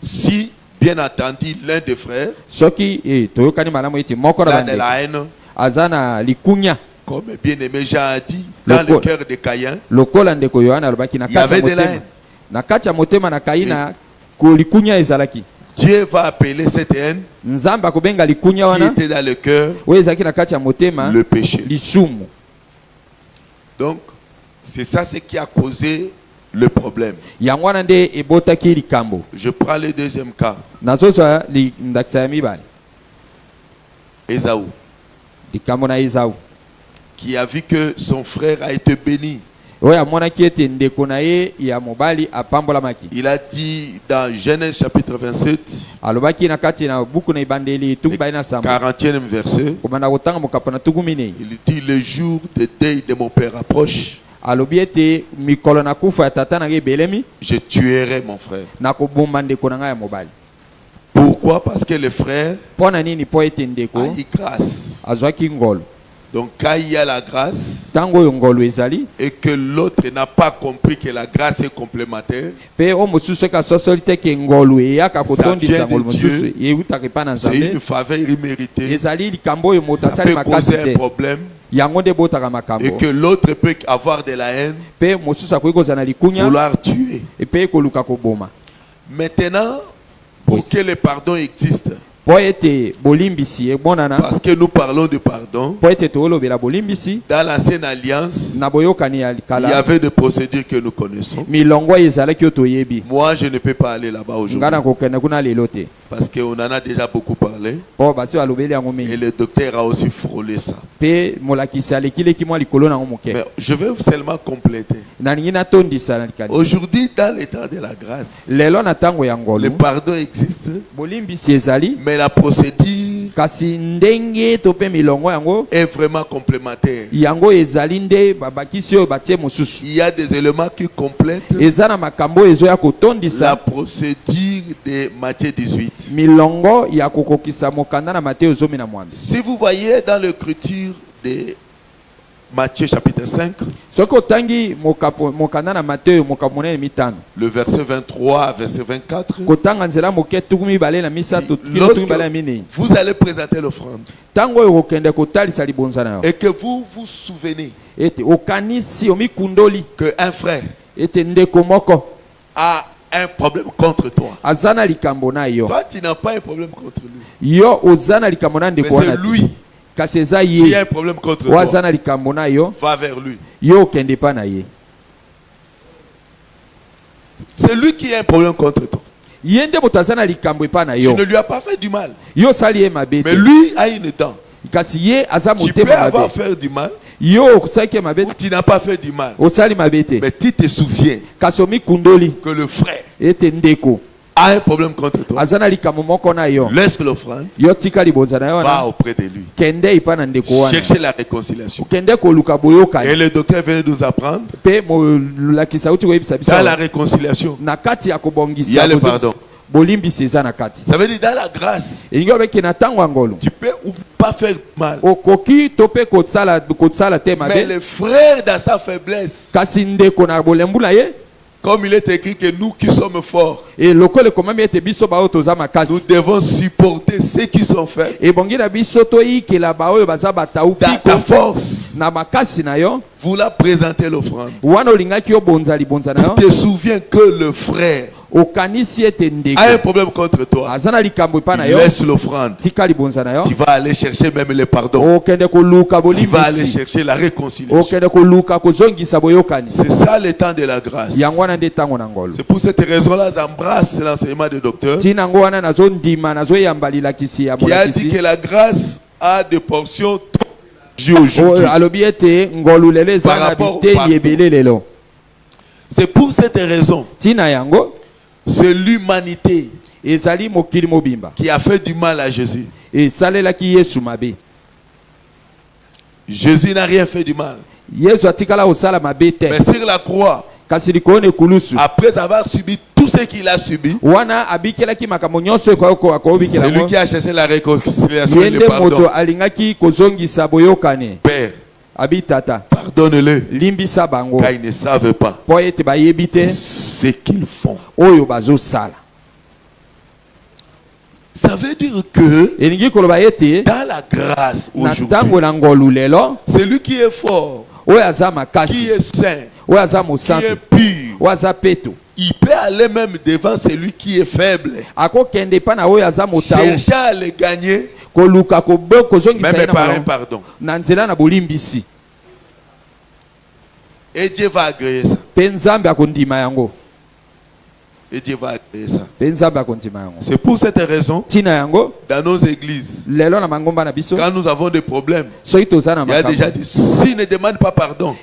Si, bien entendu, l'un des frères dans de la haine, comme bien aimé Jean a dit, dans le cœur de Caïn, il y avait de la haine. Dieu va appeler cette haine qui était dans le cœur le péché. Donc, c'est ça ce qui a causé le problème. Je prends le deuxième cas. Ésaü, qui a vu que son frère a été béni. Il a dit dans Genèse chapitre 27, 40e verset, il dit: le jour de deuil de mon père approche, je tuerai mon frère. Pourquoi? Parce que le frère a eu grâce. Donc quand il y a la grâce et que l'autre n'a pas compris que la grâce est complémentaire, ça vient de Dieu. C'est une faveur imméritée. Ça peut causer un problème et que l'autre peut avoir de la haine, vouloir tuer. Maintenant, pour que le pardon existe, parce que nous parlons de pardon, dans l'ancienne alliance, il y avait des procédures que nous connaissons. Moi, je ne peux pas aller là-bas aujourd'hui parce qu'on en a déjà beaucoup parlé et le docteur a aussi frôlé ça. Mais je vais seulement compléter. Aujourd'hui, dans l'état de la grâce, le pardon existe, mais la procédure est vraiment complémentaire. Il y a des éléments qui complètent la procédure de Matthieu 18. Si vous voyez dans l'écriture de Matthieu chapitre 5, le verset 23 verset 24, vous allez présenter l'offrande et que vous vous souvenez qu'un frère a un problème contre toi. Toi, tu n'as pas un problème contre lui. Mais c'est lui qui a un problème contre toi. Va vers lui. C'est lui qui a un problème contre toi. Tu ne lui as pas fait du mal. Mais lui a une dent. Tu peux avoir fait du mal ou tu n'as pas fait du mal. Mais tu te souviens que le frère a un problème contre toi. Laisse l'offrande. Va auprès de lui. Cherchez la réconciliation. Et le docteur vient de nous apprendre dans la réconciliation, il y a le pardon. Ça veut dire dans la grâce, tu peux ou pas faire mal. Mais le frère dans sa faiblesse, comme il est écrit que nous qui sommes forts, nous devons supporter ceux qui sont faibles. Dans ta force, vous la présentez l'offrande. Tu te souviens que le frère a un problème contre toi. Il laisse l'offrande. Tu vas aller chercher même le pardon. Tu vas aller chercher la réconciliation. C'est ça le temps de la grâce. C'est pour cette raison-là j'embrasse l'enseignement du docteur qui a dit que la grâce a des portions aujourd'hui par rapport au pardon. C'est pour cette raison, c'est l'humanité qui a fait du mal à Jésus. Jésus n'a rien fait du mal. Mais sur la croix, après avoir subi tout ce qu'il a subi, c'est lui qui a cherché la réconciliation et le pardon. Père, pardonne-le car ils ne savent pas ce qu'ils font. Oyo bazo sala. Ça veut dire que dans la grâce aujourd'hui, celui qui est fort, qui est saint, qui est pur, il peut aller même devant celui qui est faible, chercher à le gagner, même par un pardon. Et Dieu va agréer ça. Et Dieu va agréer ça. C'est pour cette raison, dans nos églises, quand nous avons des problèmes, il y a déjà dit, s'il ne demande pas pardon,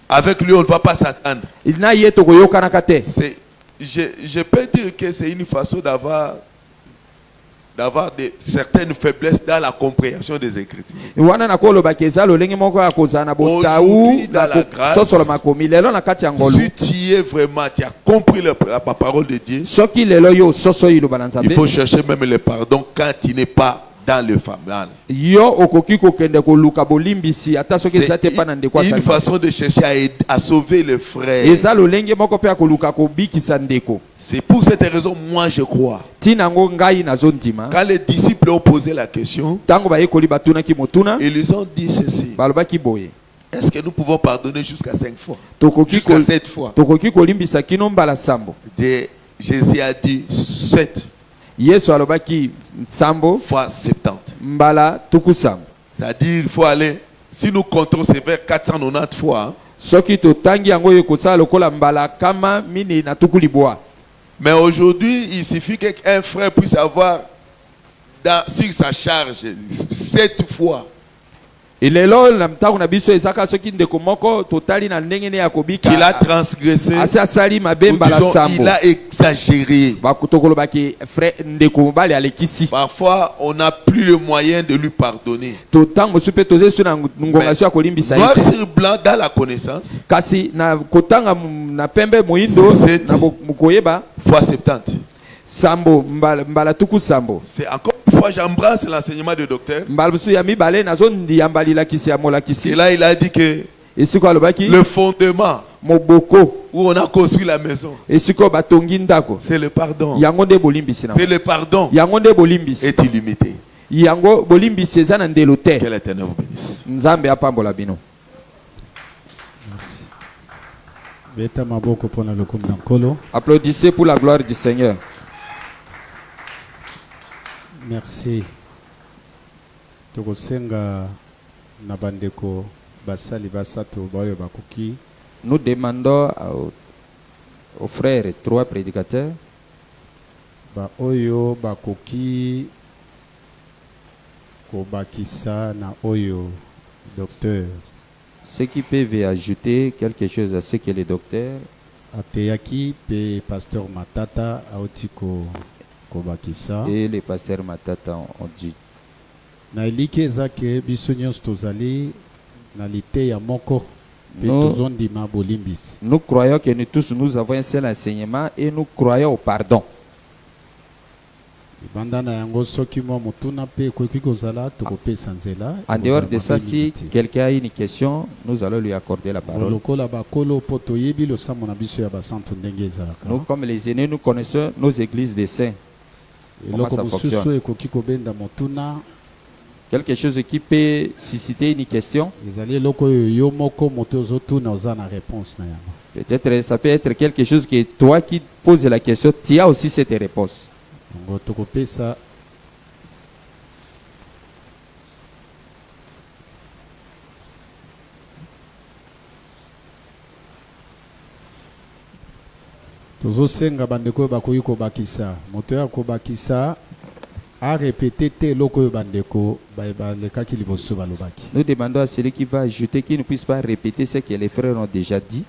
avec lui on ne va pas s'attendre. Je peux dire que c'est une façon d'avoir certaines faiblesses dans la compréhension des Écritures. Aujourd'hui, dans la grâce, si tu es vraiment, tu as compris la parole de Dieu, il faut chercher même le pardon quand tu n'es pas dans le famille. C'est une façon de chercher à sauver le frère. C'est pour cette raison, moi je crois. Quand les disciples ont posé la question, ils lui ont dit ceci. Est-ce que nous pouvons pardonner jusqu'à 5 fois? Jusqu'à 7 fois? Jésus a dit 7. Fois 70. C'est-à-dire il faut aller, si nous comptons c'est vers 490 fois. Mais aujourd'hui, il suffit qu'un frère puisse avoir sur sa charge 7 fois. Qu'il a transgressé, il a exagéré. Parfois, on n'a plus le moyen de lui pardonner. Noir sur blanc dans la connaissance, 7 fois 70. C'est encore une fois, j'embrasse l'enseignement du docteur. Et là, il a dit que le fondement où on a construit la maison, c'est le pardon. C'est le pardon est illimité. Que l'Éternel vous bénisse. Merci. Applaudissez pour la gloire du Seigneur. Merci. Nous demandons aux frères et 3 prédicateurs ceux qui peuvent ajouter quelque chose à ce que le docteur et le pasteur Matata ont dit. Nous croyons que nous tous nous avons un seul enseignement et nous croyons au pardon. En dehors de ça, si quelqu'un a une question, nous allons lui accorder la parole. Nous, comme les aînés, nous connaissons nos églises des saints. Comment ça fonctionne? Quelque chose qui peut susciter une question. Peut-être ça peut être quelque chose que toi qui poses la question, tu as aussi cette réponse. Tozosenga bandeko bakoyi kobakisa moto ya kobakisa a répété te loko bandeko balekaki liboso balobaki. Nous demandons à celui qui va ajouter qu'il ne puisse pas répéter ce que les frères ont déjà dit.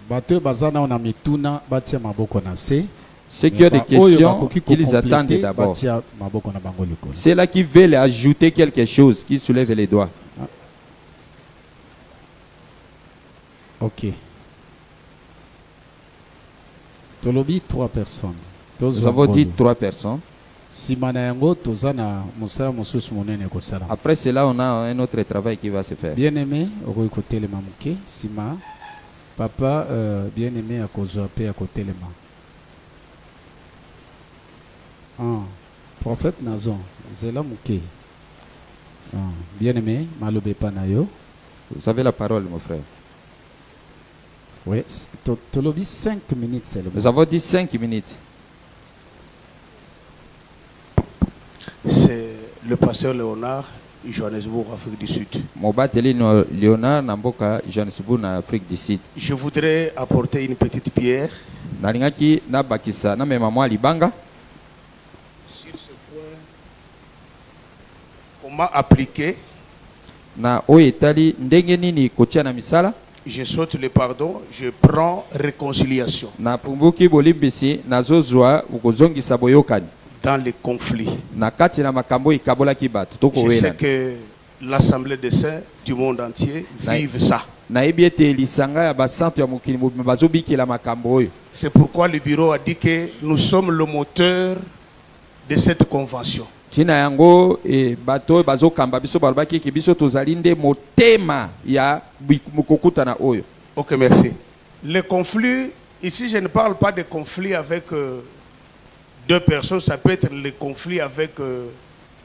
Bato bazana on a mituna batia maboko na se. Ceux qui ont des questions, qu'ils attendent d'abord. C'est là qui veulent ajouter quelque chose, qui soulèvent les doigts. Ok. Tolobi 3 personnes. Nous avons dit 3 personnes. Après cela, on a un autre travail qui va se faire. Bien aimé, Sima. Papa, bien aimé à cause à côté les mains. Prophète Nazon, Zela Mouké. Bien aimé, Malobe Panayo. Vous avez la parole, mon frère. Oui, tu l'as dit 5 minutes seulement. Nous avons dit 5 minutes. C'est le pasteur Léonard, Johannesburg, Afrique du Sud. Léonard Namboka, Johannesburg, Afrique du Sud. Je voudrais apporter une petite pierre. Sur ce point, comment appliquer? Je saute le pardon, je prends réconciliation. Dans les conflits. Je sais que l'Assemblée des saints du monde entier vivent ça. C'est pourquoi le bureau a dit que nous sommes le moteur de cette convention. Ok, merci. Les conflits, ici je ne parle pas de conflits avec deux personnes, ça peut être le conflit avec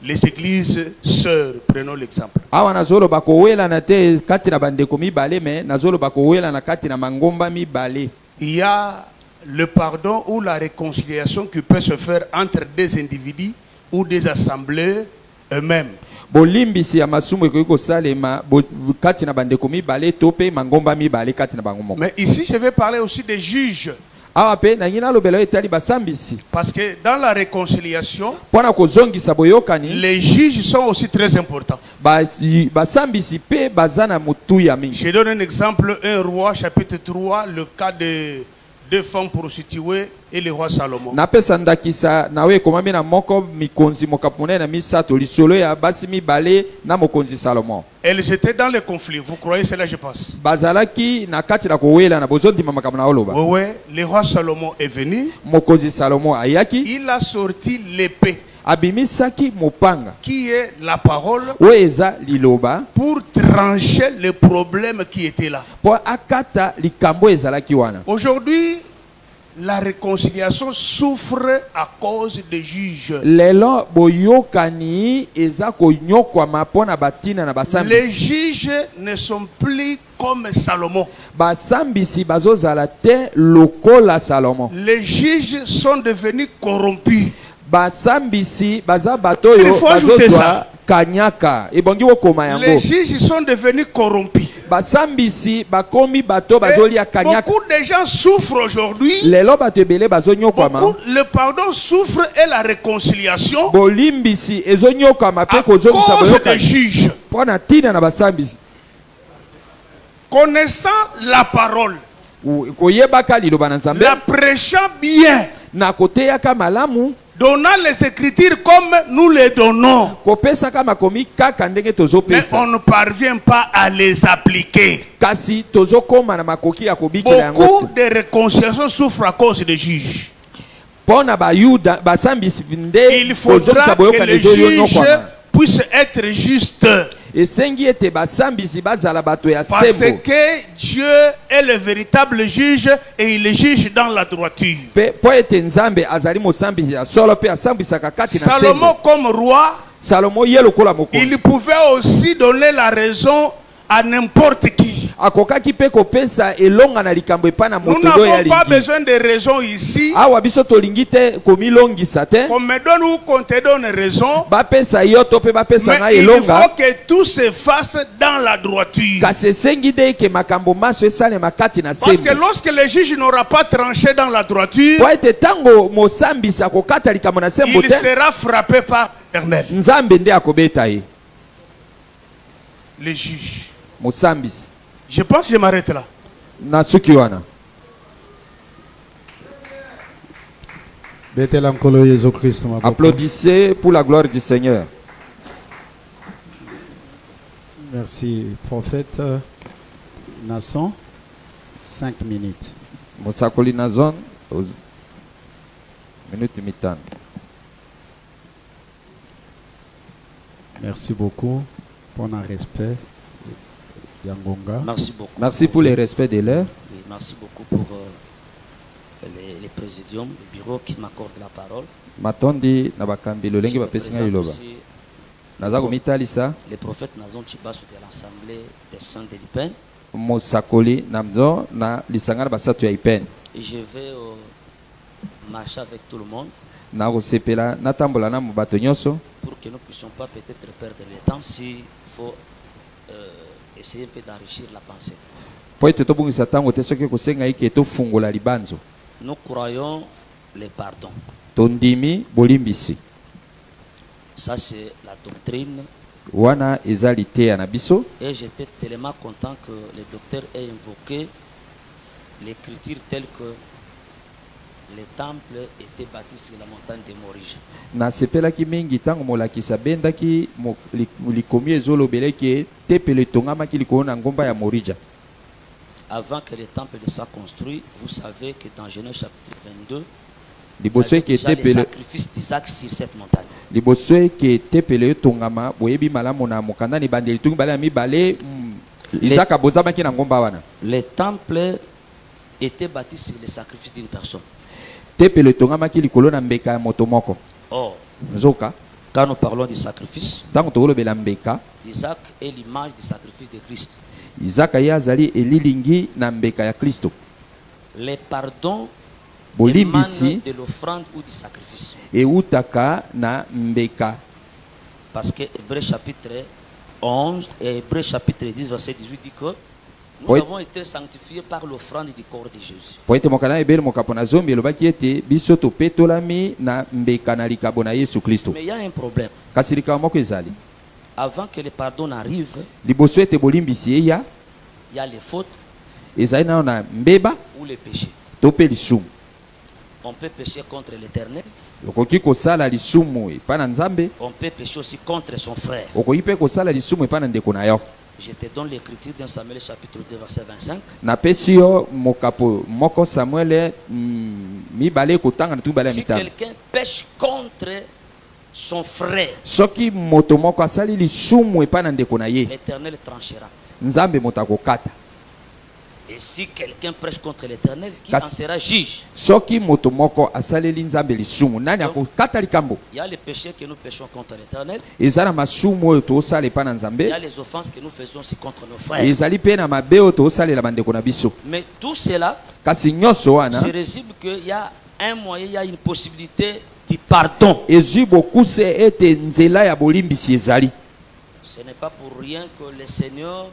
les églises sœurs, prenons l'exemple. Il y a le pardon ou la réconciliation qui peut se faire entre des individus ou des assemblées eux-mêmes. Mais ici, je vais parler aussi des juges. Parce que dans la réconciliation, les juges sont aussi très importants. Je donne un exemple, 1 Roi chapitre 3, le cas de 2 femmes prostituées et le roi Salomon. Elles étaient dans le conflit. Vous croyez cela, je pense? Oui, le roi Salomon est venu. Il a sorti l'épée, qui est la parole, pour trancher les problèmes qui étaient là. Aujourd'hui, la réconciliation souffre à cause des juges. Les juges ne sont plus comme Salomon. Les juges sont devenus corrompus. Il faut ajouter ça. Les juges sont devenus corrompus. Et beaucoup de gens souffrent aujourd'hui. Le pardon souffre et la réconciliation à cause des juges. Connaissant la parole, la prêchant bien, donnant les écritures comme nous les donnons, mais on ne parvient pas à les appliquer. Beaucoup de réconciliations souffrent à cause des juges. Il faudra que les juges puissent être justes. Parce que Dieu est le véritable juge et il est juge dans la droiture. Salomon comme roi, il pouvait aussi donner la raison à n'importe qui. Nous n'avons pas besoin de raison ici. On me donne ou qu'on te donne raison. Mais il faut que tout se fasse dans la droiture. Parce que lorsque le juge n'aura pas tranché dans la droiture, il sera frappé par l'Éternel. Les juges. Je pense que je m'arrête là. Applaudissez pour la gloire du Seigneur. Merci, prophète Nasson. 5 minutes. Mosakoli Nazon, minute mitan. Merci beaucoup pour un respect. Merci beaucoup. Merci pour le respect de l'heure. Merci beaucoup pour les présidiums, le bureau qui m'accorde la parole. Matondi na bakambi lolengi bapesinga liloba. Naza komitalisa. Le prophète Nazon Chibasu de l'Assemblée des Saints de l'Ipen. Mosakoli namzo na lisanga basatu ya Ipen. Et je vais marcher avec tout le monde. Na kosepela natambola na bato nyonso. Pour que nous ne puissions pas peut-être perdre le temps s'il faut essayer un peu d'enrichir la pensée. Nous croyons les pardons. Tondimi bolimbisi. Ça c'est la doctrine. Wana ezalité anabiso. Et j'étais tellement content que le docteur ait invoqué l'écriture telle que les temples étaient bâtis sur la montagne de Morija. Na sepelaki mingi tango molakisa bendaki likomi ezolobeleki tepele tongama ki likolo na ngomba ya Morija. Avant que le temple ne soit construit, vous savez que dans Genèse chapitre 22, il y avait déjà les sacrifices d'Isaac sur cette montagne. Les temples étaient bâtis sur les sacrifices d'une personne. Or, quand nous parlons du sacrifice, Isaac est l'image du sacrifice de Christ. Les pardons émanent de l'offrande ou du sacrifice. Parce que Hébreux chapitre 11 et Hébreux chapitre 10 verset 18 dit que nous avons été sanctifiés par l'offrande du corps de Jésus. Mais il y a un problème. Avant que le pardon n'arrive, il y a les fautes ou les péchés. On peut pécher contre l'Éternel. On peut pécher aussi contre son frère. Je te donne l'écriture dans Samuel chapitre 2 verset 25. Si quelqu'un pêche contre son frère, l'Éternel tranchera. Et si quelqu'un prêche contre l'Éternel, qui en sera juge? Il y a les péchés que nous péchons contre l'Éternel. Il y a les offenses que nous faisons aussi contre nos frères. Mais tout cela se résume qu'il y a un moyen, il y a une possibilité du pardon. Ce n'est pas pour rien que le Seigneur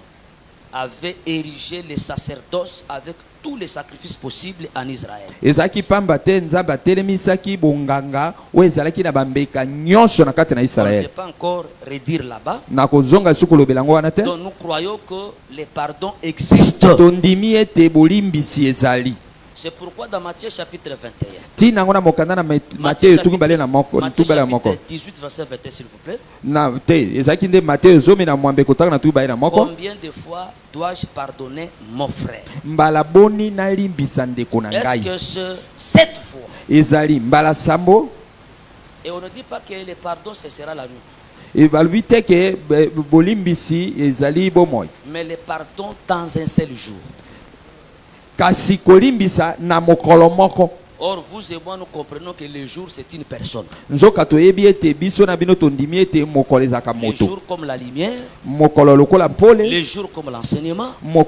avait érigé les sacerdoces avec tous les sacrifices possibles en Israël. On ne peut pas encore redire là-bas. Donc nous croyons que les pardons existent. C'est pourquoi dans Matthieu chapitre 21, Matthieu chapitre 18 verset 21 s'il vous plaît. Combien de fois dois-je pardonner mon frère? Est-ce que c'est 7 fois? Et on ne dit pas que le pardon cessera la nuit. Mais le pardon dans un seul jour. Or, vous et moi, nous comprenons que le jour, c'est une personne. Le jour comme la lumière, le jour comme l'enseignement. Mais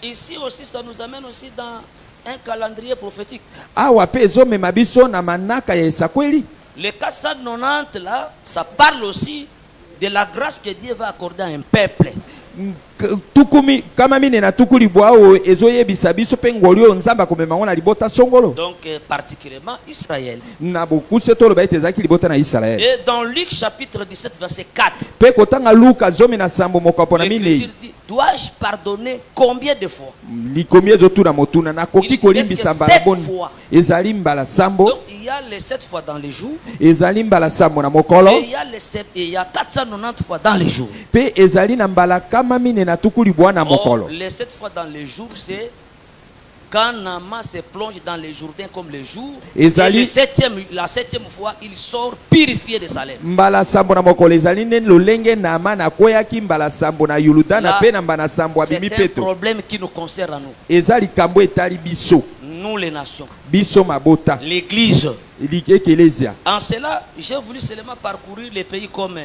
ici aussi, ça nous amène aussi dans un calendrier prophétique. Le 490 là, ça parle aussi de la grâce que Dieu va accorder à un peuple. Donc particulièrement Israël. Et dans Luc chapitre 17 verset 4, l'Écriture dit, dois-je pardonner combien de fois? Il dit 7 fois. Donc il y a les 7 fois dans les jours. Et il y a 490 fois dans les jours. Or, les 7 fois dans les jours, c'est Quand Naaman se plonge dans les Jourdains comme le jour, et la septième fois, il sort purifié de sa lèvre. C'est un problème qui nous concerne à nous. Nous les nations. L'église. En cela, j'ai voulu seulement parcourir les pays comme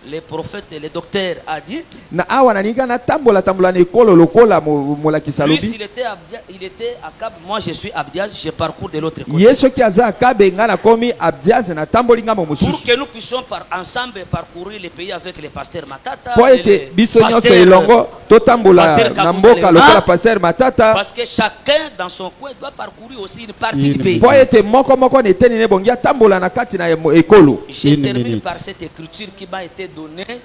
les prophètes et les docteurs a dit. Lui, s'il était à Cap, moi je suis Abdias, je parcours de l'autre côté. Pour que nous puissions ensemble parcourir les pays avec les pasteurs Matata. Parce que chacun dans son coin doit parcourir aussi une partie du pays. Je termine par cette écriture qui m'a été donnée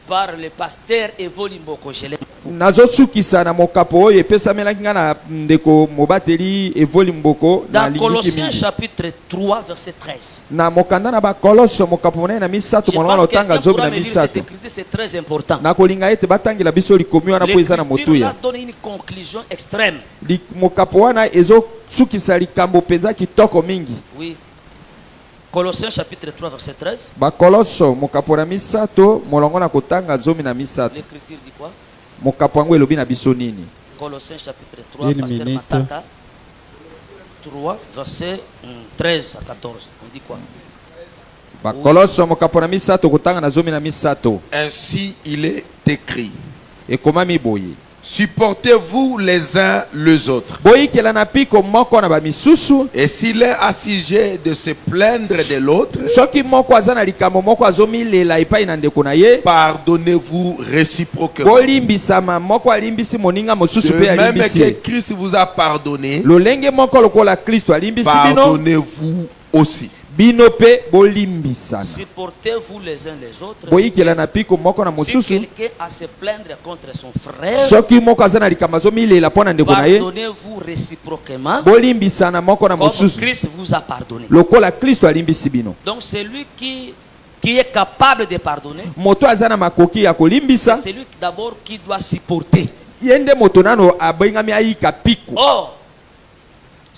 par le pasteur Evo Limboko. Dans Colossiens chapitre 3 verset 13. Je pense que cette écriture c'est très important. L'écriture donne une conclusion extrême. Oui. Colossiens chapitre 3 verset 13. L'écriture dit quoi? Colossiens chapitre 3 pasteur Matata 3 verset 13 à 14. On dit quoi? Ainsi il est écrit. Supportez-vous les uns les autres. Et s'il est assiégé de se plaindre de l'autre, pardonnez-vous réciproquement. De même que Christ vous a pardonné, pardonnez-vous aussi. Supportez-vous les uns les autres. Si quelqu'un a se plaindre contre son frère, pardonnez-vous réciproquement comme Christ vous a pardonné. Donc c'est lui qui est capable de pardonner. C'est lui d'abord qui doit supporter. Oh,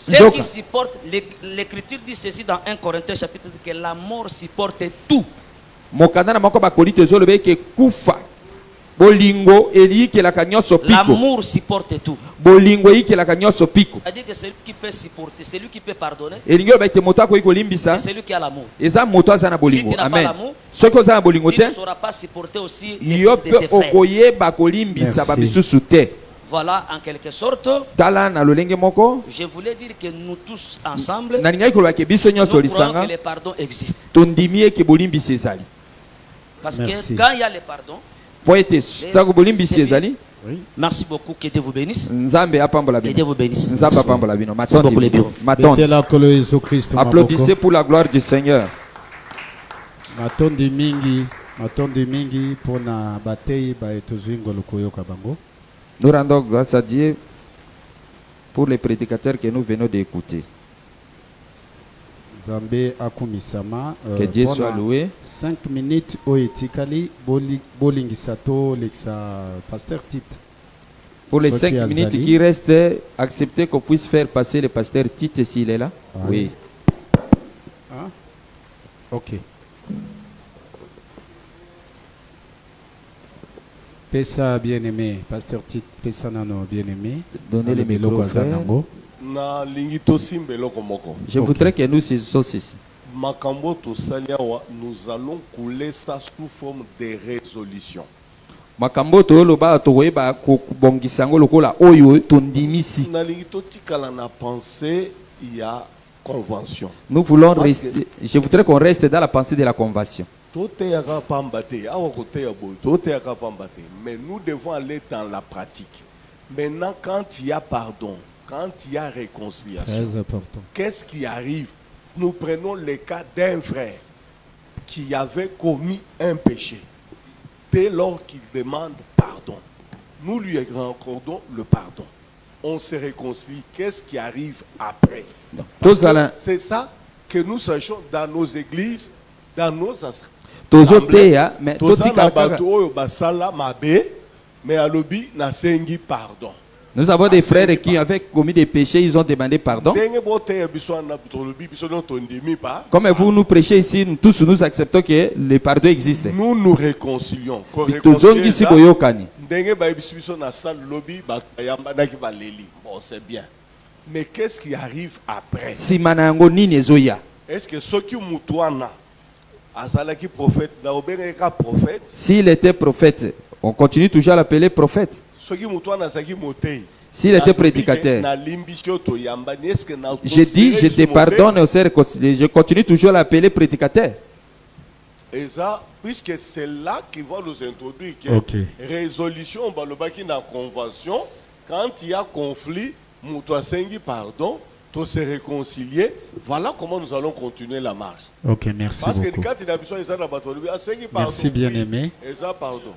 ceux qui supportent, l'écriture dit ceci dans 1 Corinthiens chapitre 10, que la mort supporte tout. L'amour supporte tout. C'est-à-dire que celui qui peut supporter, celui qui peut pardonner, c'est celui qui a l'amour. Si tu n'as pas l'amour, tu ne sauras pas supporter aussi les tes frères. Voilà en quelque sorte. Je voulais dire que nous tous ensemble, nous croyons que le pardon existe. Parce que quand il y a le pardon, merci beaucoup, que Dieu vous bénisse. Que Dieu vous bénisse. Merci beaucoup les bureaux. Applaudissez pour la gloire du Seigneur. Nous rendons grâce à Dieu pour les prédicateurs que nous venons d'écouter. Que Dieu soit loué. 5 minutes oetikali bolingisato lexa pasteur Tite. Pour les 5 minutes qui restent, acceptez qu'on puisse faire passer le pasteur Tite s'il est là. Oui. Ah. Ok. Pesa bien-aimé, pasteur Tite, Pesa nano bien-aimé. Donnez le micro frère. Je voudrais que nous saisissions ceci. Nous allons couler ça sous forme de résolution. Nous voulons rester, je voudrais qu'on reste dans la pensée de la convention. Mais nous devons aller dans la pratique. Maintenant, quand il y a pardon, quand il y a réconciliation, qu'est-ce qui arrive? Nous prenons le cas d'un frère qui avait commis un péché. Dès lors qu'il demande pardon, nous lui accordons le pardon. On se réconcilie. Qu'est-ce qui arrive après? C'est ça que nous sachons dans nos églises, dans nos mais mais alobi na sengi pardon. Nous avons des frères qui avaient commis des péchés, ils ont demandé pardon. Comme vous nous prêchez ici, nous tous nous acceptons que le pardon existe. Nous nous réconcilions. Bon, c'est bien. Mais qu'est-ce qui arrive après? Est-ce que ceux qui moutouana, prophète, s'il était prophète, on continue toujours à l'appeler prophète. S'il était prédicateur, je dis, je te pardonne, je continue toujours à l'appeler prédicateur. Et ça, puisque c'est là qu'il va nous introduire résolution, la convention, quand il y a conflit, pardon, tout se réconcilier. Voilà comment nous allons continuer la marche. Ok, merci parce beaucoup. Que quand il a besoin de merci bien aimé. Et ça, pardon.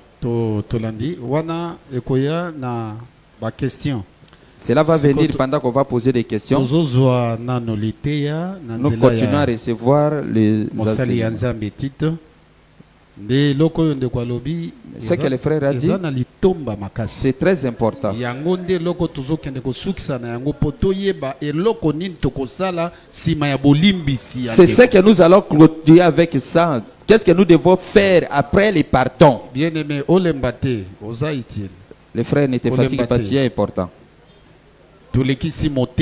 Tolandi, wana ekoya na ba question. Cela va venir pendant qu'on va poser des questions. Nous continuons à recevoir les ce que le frère a dit, c'est très important. C'est ce que nous allons clôturer avec ça. Qu'est-ce que nous devons faire après les pardons? Bien-aimé, le frère n'était fatigué pas, c'est important. Tous les qui s'y montent,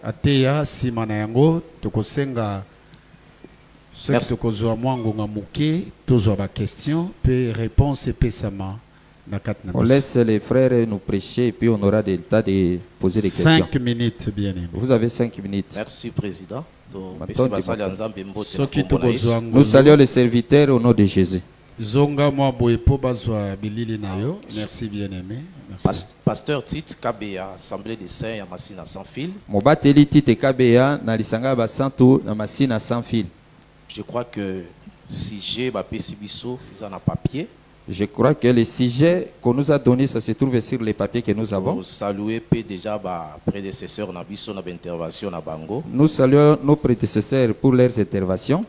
ateya simana yango tokosenga ceux qui tokozwa mwangonga muke tozwa ba question pe réponse pesama na katna. On laisse les frères nous prêcher et puis on aura le temps de poser des questions. 5 minutes bien aimé. Vous avez 5 minutes. Merci président. Nous saluons les serviteurs au nom de Jésus. Zonga mwa boepo bazwa bilili nayo. Merci bien aimé. Pasteur Tite Kabea, Assemblée des Saints ya Masina sans fil. Mobateli Tite Kabea na lisanga ba santo na Masina sans fil. Je crois que si j'ai ba pesibiso, ils en a papier. Je crois que le sujet qu'on nous a donné, ça se trouve sur les papiers que nous avons. Nous saluons déjà ba prédécesseurs na biso na intervention na bango. Nous saluons nos prédécesseurs pour leurs interventions.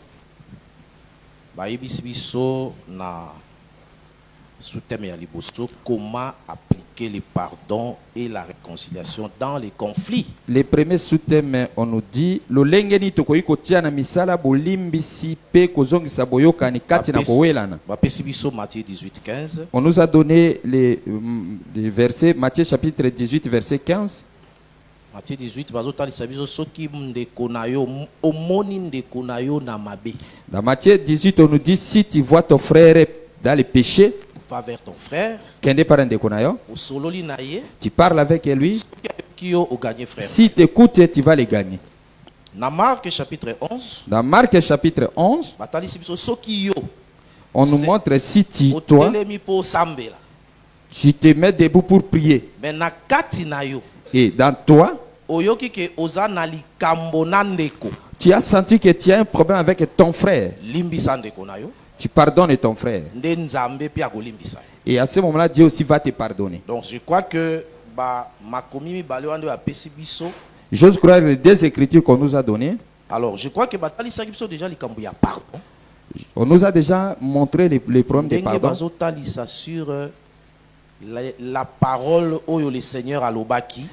Comment appliquer le pardon et la réconciliation dans les conflits. Les premiers sous-thèmes, on nous dit le lengeni tokoyi kotia na misala bolimbisi pe kozongisa boyoka ni kati na kowelana. Matthieu 18:15. On nous a donné les versets Matthieu chapitre 18 verset 15. Matthieu 18 bazotalisa biso soki ndeko na yo omoni ndeko na yo na mabe. Dans Matthieu 18 on nous dit si tu vois ton frère dans le péché, va vers ton frère. Tu parles avec lui. Si tu écoutes, tu vas les gagner. Dans Marc chapitre 11. Dans Marc chapitre 11. On nous montre si toi, tu te mets debout pour prier. Et dans toi, tu as senti que tu as un problème avec ton frère. Tu pardonnes ton frère. Et à ce moment-là, Dieu aussi va te pardonner. Donc je crois que j'ose croire les deux écritures qu'on nous a données. Alors je crois que déjà pardon. On nous a déjà montré les problèmes de pardon. Sur la parole où le Seigneur a l'obaki.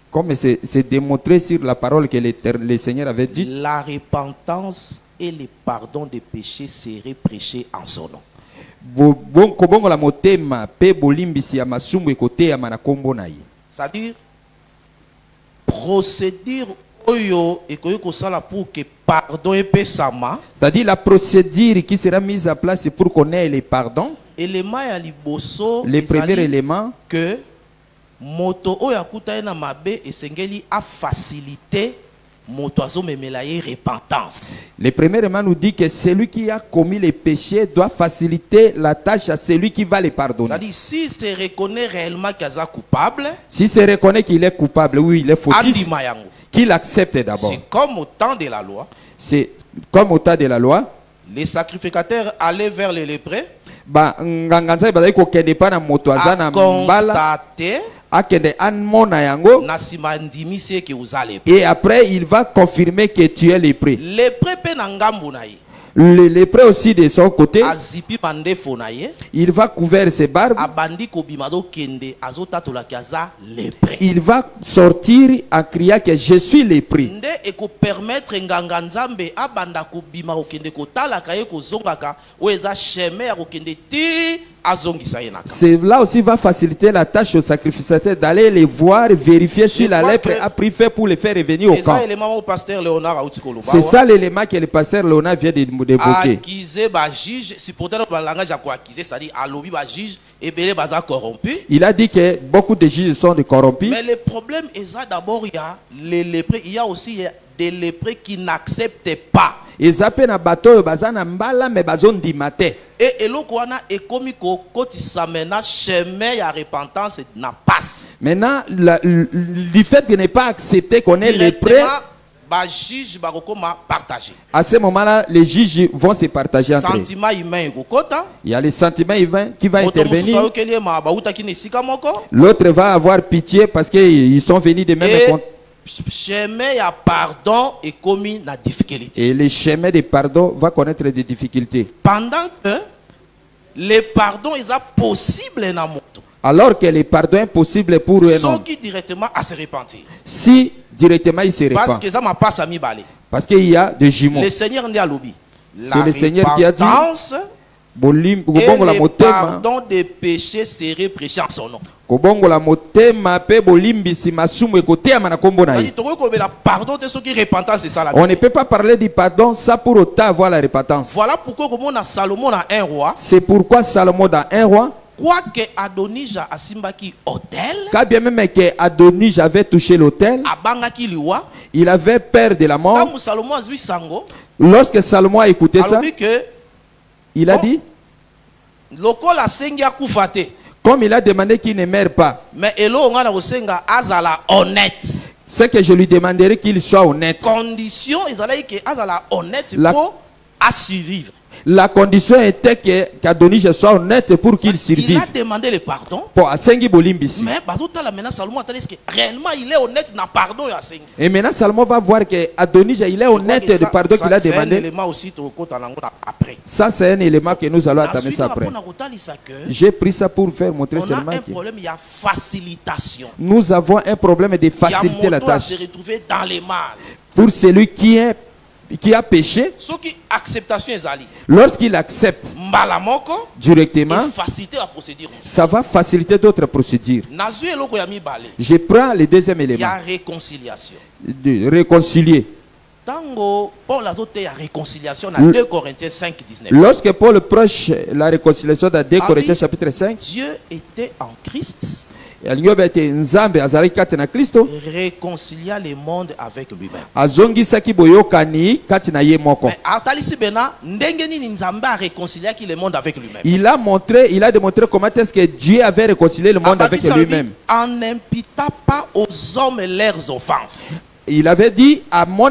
Comme c'est démontré sur la parole que le Seigneur avait dit. La repentance et le pardon des péchés seraient prêchés en son nom. C'est-à-dire, procédure pour que pardon et pesama. C'est-à-dire la procédure qui sera mise en place pour qu'on ait les pardons. Le premier élément que moto oyakuta na mabe esengeli a facilité. Repentance. Le premier élément nous dit que celui qui a commis les péchés doit faciliter la tâche à celui qui va les pardonner. C'est-à-dire, si se reconnaît réellement qu'il est coupable, si se reconnaît qu'il est coupable, oui, il est fautif, qu'il accepte d'abord. C'est comme au temps de la loi. C'est comme au temps de la loi. Les sacrificateurs allaient vers les lépreux. Et après il va confirmer que tu es lépreux. Le lépreux aussi de son côté, il va couvrir ses barbes. Il va sortir en criant que je suis lépreux. Cela aussi va faciliter la tâche au sacrificateur d'aller les voir, vérifier si la lèpre a pris fait pour les faire revenir au camp. C'est ça l'élément que le pasteur Léonard vient d'évoquer. Il a dit que beaucoup de juges sont corrompus. Mais le problème est d'abord il y a les lépreux, il y a aussi des lépreux qui n'acceptent pas. Et maintenant, le fait de ne pas accepter qu'on est lépreux, à ce moment-là, les juges vont se partager entre eux. Il y a le sentiment humain qui va intervenir. L'autre va avoir pitié parce qu'ils sont venus de même compte. Et le chemin de pardon va connaître des difficultés. Pendant que le pardon est possible, alors que le pardon est possible pour un homme, directement à se repentir. Si directement il se repent, parce qu'il y a des jumeaux. Le Seigneur c'est le Seigneur qui a dit et le pardon des péchés serait prêché en son nom. On ne peut pas parler du pardon sans pour autant avoir la repentance. Voilà pourquoi Salomon a un roi. C'est pourquoi Salomon a un roi. Quoique Adonija a simbaki hôtel, quand bien même que Adonija avait touché l'autel, il avait peur de la mort. Lorsque Salomon a écouté ça, il a dit, comme il a demandé qu'il ne meure pas, mais c'est que je lui demanderai qu'il soit honnête. Condition honnête pour survivre. La condition était qu'Adonija soit honnête pour qu'il survive. Il a demandé le pardon. Mais réellement il est honnête dans pardon. Et maintenant Salomon va voir que Adonija il est honnête du pardon qu'il a demandé. Ça c'est un élément que nous allons attamer ça après. J'ai pris ça pour faire montrer seulement que nous avons un problème de faciliter la tâche. Pour celui qui a péché, lorsqu'il accepte directement, ça va faciliter d'autres procédures. Je prends le deuxième élément. De réconcilier. Lorsque Paul prêche la réconciliation dans 2 Corinthiens chapitre 5, Dieu était en Christ. Réconcilia le monde avec lui-même. Il a démontré comment est-ce que Dieu avait réconcilié le monde avec lui-même. En n'imputant pas aux hommes leurs offenses. Il avait dit à mon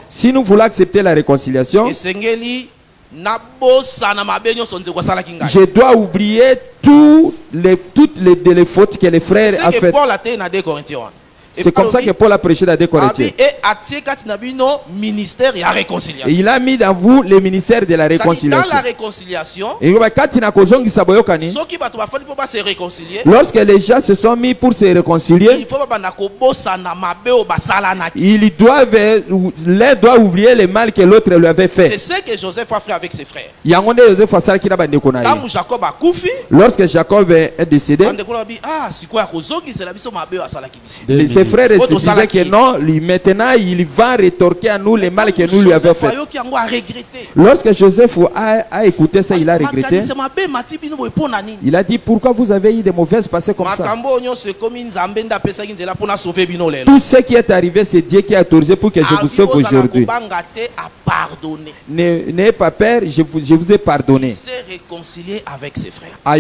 si nous voulons accepter la réconciliation, je dois oublier toutes les fautes que les frères ont faites. C'est comme ça que Paul a prêché dans 2 Corinthiens. Et il a mis dans vous le ministère de la réconciliation. Dans la réconciliation, lorsque les gens se sont mis pour se réconcilier, l'un doit oublier le mal que l'autre lui avait fait. C'est ce que Joseph a fait avec ses frères. Lorsque Jacob est décédé, ses frères disaient que non, maintenant il va rétorquer à nous le mal que nous lui avons fait. Lorsque Joseph a écouté ça, il a regretté. Il a dit, pourquoi vous avez eu des mauvaises passées comme ça? Tout ce qui est arrivé, c'est Dieu qui a autorisé pour que je vous sauve aujourd'hui. N'ayez pas peur, je vous ai pardonné. Il s'est réconcilié avec ses frères. On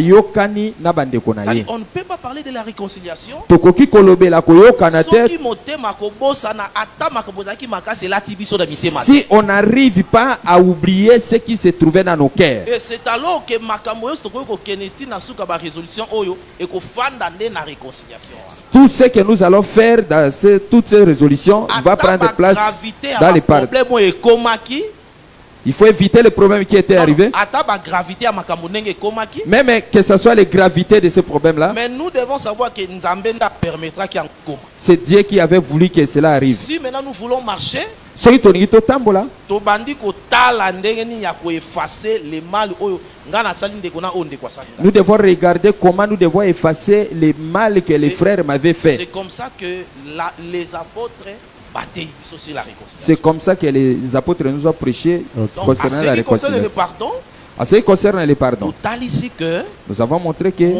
ne peut pas parler de la réconciliation profanateurs, si on n'arrive pas à oublier ce qui se trouvait dans nos cœurs, et c'est alors que tout ce que nous allons faire dans toutes ces résolutions va prendre place dans les pardons. Il faut éviter le problème qui était arrivé. Même que ce soit les gravités de ce problème-là. Mais nous devons savoir que Nzambenda permettra qu'il y ait un coma. C'est Dieu qui avait voulu que cela arrive. Si maintenant nous voulons marcher, nous devons regarder comment nous devons effacer les mal que les frères m'avaient fait. C'est comme ça que les apôtres, c'est comme ça que les apôtres nous ont prêché concernant la réconciliation. En ce qui concerne les pardons, nous avons montré que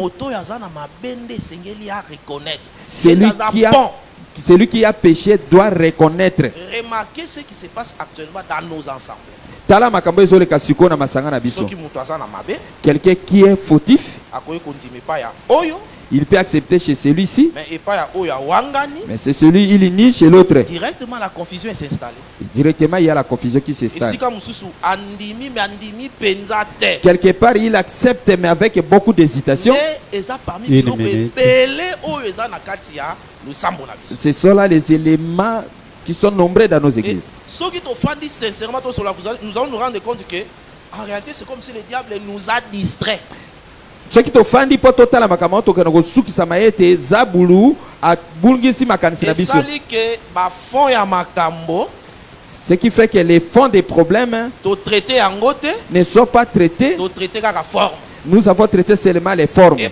celui qui a péché doit reconnaître. Remarquez ce qui se passe actuellement dans nos ensembles. Quelqu'un qui est fautif, il peut accepter chez celui-ci, mais c'est celui il nie chez l'autre. Directement la confusion est installée. Directement il y a la confusion qui s'installe. Quelque part il accepte mais avec beaucoup d'hésitation. Ce sont là les éléments qui sont nombreux dans nos églises. Nous allons nous rendre compte que en réalité c'est comme si le diable nous a distraits. Ce qui te fait dire pour total makamoto que nous souki samaete zabulu a bulgisi makanisi na biso. Ce qui fait que les fonds des problèmes ne sont pas traités. Nous avons traité seulement les formes. Et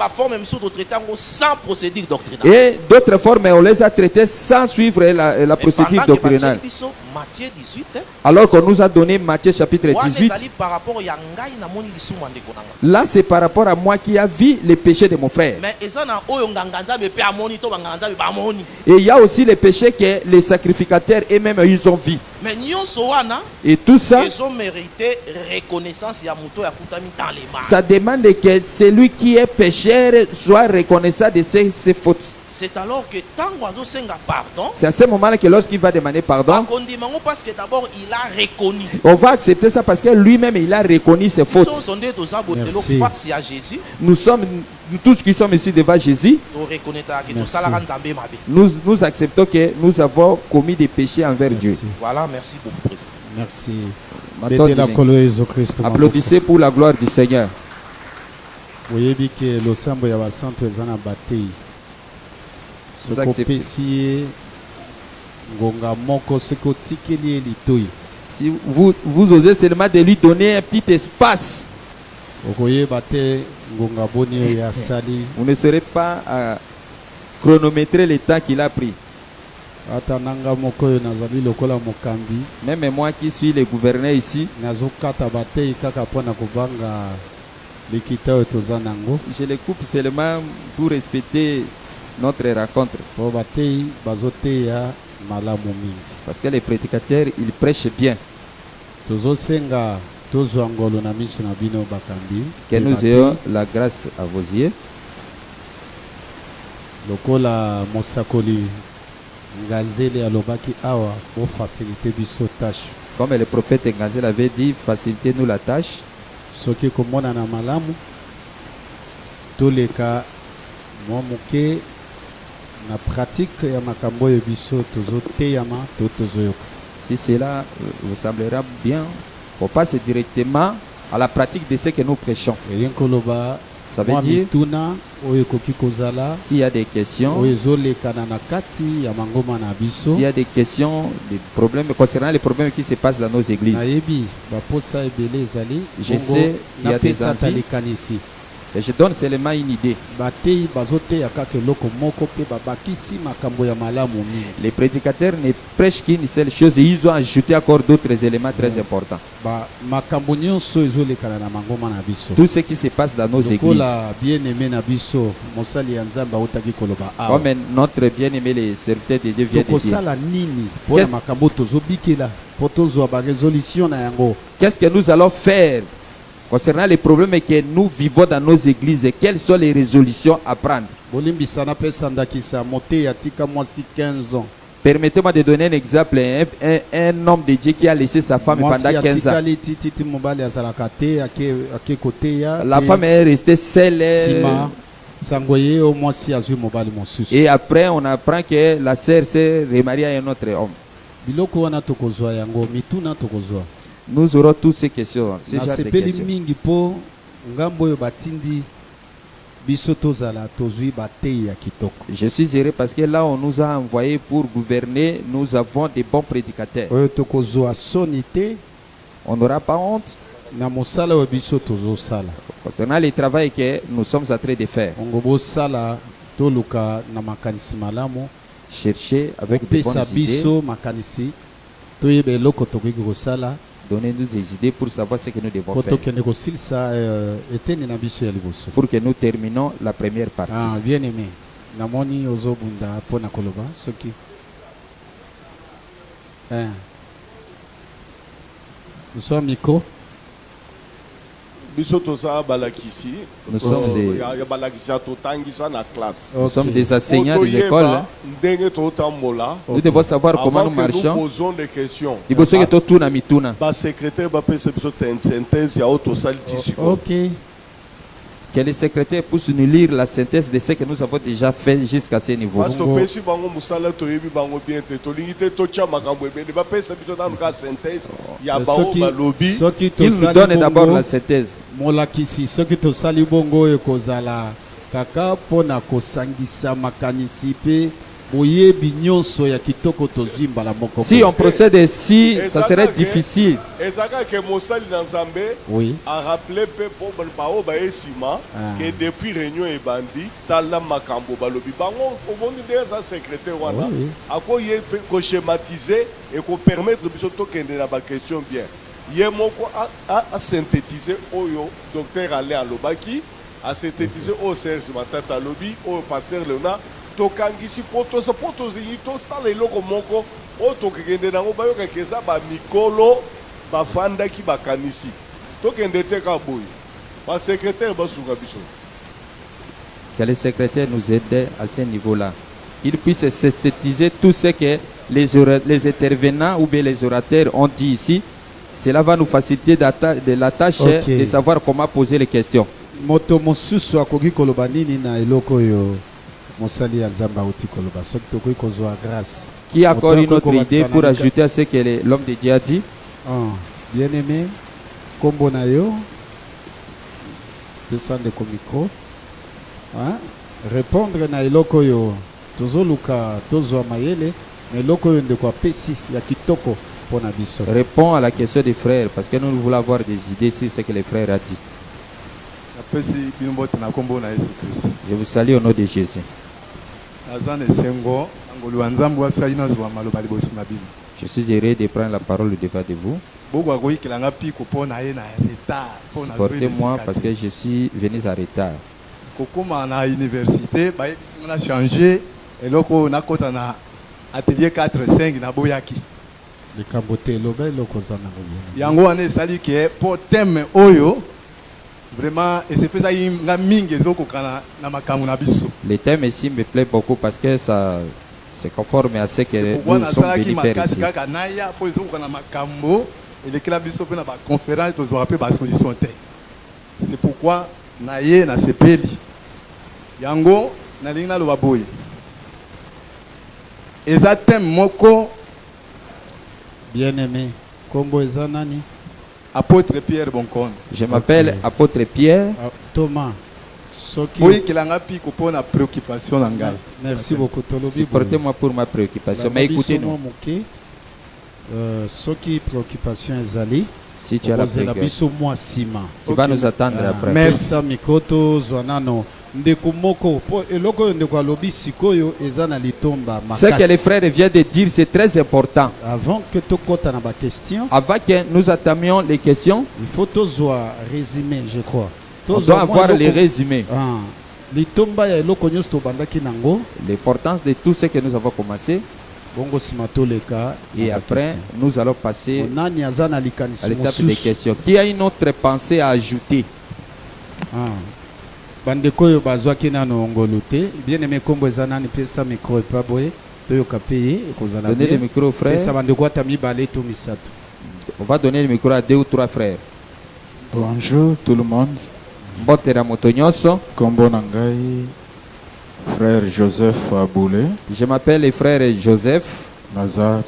d'autres formes, on les a traitées sans suivre la procédure doctrinale. Alors qu'on nous a donné Matthieu chapitre 18. Là, c'est par rapport à moi qui a vu les péchés de mon frère. Et il y a aussi les péchés que les sacrificateurs eux-mêmes ils ont vu. Et tout ça, ça demande que celui qui est pécheur soit reconnaissant de ses fautes. C'est alors que c'est à ce moment-là que lorsqu'il va demander pardon, parce que d'abord il a reconnu. On va accepter ça parce que lui-même il a reconnu ses fautes. Nous sommes tous qui sommes ici devant Jésus. Nous acceptons que nous avons commis des péchés envers Dieu. Voilà, merci beaucoup, président. Merci. Applaudissez pour la gloire du Seigneur. Vous voyez que le sambo ya basanto ezana batei. Vous acceptez. Si vous osez seulement de lui donner un petit espace, vous ne serez pas à chronométrer le temps qu'il a pris. Même moi qui suis le gouverneur ici, je les coupe seulement pour respecter notre rencontre. Parce que les prédicateurs, ils prêchent bien. Que nous ayons la grâce à vos yeux. Comme le prophète Nganzel avait dit, facilitez-nous la tâche. Na pratique ya makambo ya biso tozote yama tozoyoka. Si cela vous semblera bien, on passe directement à la pratique de ce que nous prêchons. Ça veut dire s'il y a des questions, s'il y a des questions, des problèmes concernant les problèmes qui se passent dans nos églises, je sais qu'il y a des envies. Et je donne seulement une idée. Les prédicateurs ne prêchent qu'une seule chose et ils ont ajouté encore d'autres éléments très importants. Tout ce qui se passe dans nos églises. Comme notre bien-aimé, les serviteurs de Dieu vient de dire. Qu'est-ce que nous allons faire Concernant les problèmes que nous vivons dans nos églises, quelles sont les résolutions à prendre? Permettez-moi de donner un exemple. Un homme de Dieu qui a laissé sa femme pendant 15 ans. La femme est restée seule. Et après, on apprend que la sœur s'est remariée à un autre homme. Nous aurons toutes ces questions. Ces genres de questions. Je suis heureux parce que là on nous a envoyé pour gouverner, nous avons des bons prédicateurs. On n'aura pas honte concernant le travail que nous sommes en train de faire. Chercher avec de bonnes idées. Donnez-nous des idées pour savoir ce que nous devons faire. Pour que nous terminons la première partie. Bien aimé. Namoni ozobunda pona koloba soki. Nous sommes micro. Nous sommes des enseignants des écoles. Nous devons savoir comment nous marchons. Ok. Que les secrétaires puissent nous lire la synthèse de ce que nous avons déjà fait jusqu'à ce niveau. Ils nous donnent d'abord la synthèse. Si on procède ainsi, ça serait difficile. Oui. A rappelé que depuis réunion et bandit, tala makambo balobi bango omondi déjà secrétaire wana. Ako ye ko schématiser et ko permettre biso to kende na ba question bien. Ye moko a synthétiser oyo docteur Alain Alobaki, a synthétiser au Serge Matata Lobi, au pasteur Léonard. Tokangisi poto sa poto zito sala iloko moko o tokende nango bayoka keza ba mikolo ba fanda ki bakanisi tokende te ka boy ba secrétaire basuka biso. Que les secrétaires nous aident à ce niveau-là. Ils puissent synthétiser tout ce que les intervenants ou bien les orateurs ont dit ici. Cela va nous faciliter de la tâche de savoir comment poser les questions. Moto mosusu akoki koloba nini na eloko yo. Qui a encore une autre idée pour ajouter à ce que l'homme de Dieu a dit? Bien aimé, kombo na yo, descendre au micro. Répondre na eloko yo, tozo luka, tozo mayele, mais eloko yo ndeko pesi ya kitoko pona biso. Réponds à la question des frères parce que nous voulons avoir des idées sur ce que les frères ont dit. Je vous salue au nom de Jésus. Je suis heureux de prendre la parole devant de vous. Supportez-moi parce que je suis venu en retard. Vraiment, et c'est pour ça que le thème ici me plaît beaucoup parce que ça c'est conforme à ce que nous sommes venus faire ici. C'est pourquoi naye na sepeli yango na lingna lo baboy eza thème moko bien aimé kombo eza nani. Apôtre Pierre Boncon. Je m'appelle Apôtre Pierre. Thomas. Oui, qu'il a pu comprendre la préoccupation d'Angal. Merci beaucoup. Supportez-moi pour ma préoccupation. Mais écoutez-nous. Ce qui préoccupation est allé. Si tu as la préoccupation, tu vas nous attendre après. Merci Mikoto Zwanano. Ce que les frères viennent de dire, c'est très important. Avant que nous attamions les questions, il faut résumer, je crois. On doit avoir les résumés. L'importance de tout ce que nous avons commencé. Et après, nous allons passer à l'étape des questions. Qui a une autre pensée à ajouter? Bandeko yo bazwaki na ngolu te bien aimé kombo ezana ni pesa micro pa boye toyoka payer ekozala donner le micro frère pesa bandeko atami balé to misato. On va donner le micro à 2 ou 3 frères. Bonjour tout le monde. Mbotera motonyoso kombo nangai frère Joseph Aboulé. Je m'appelle le frère Joseph Naza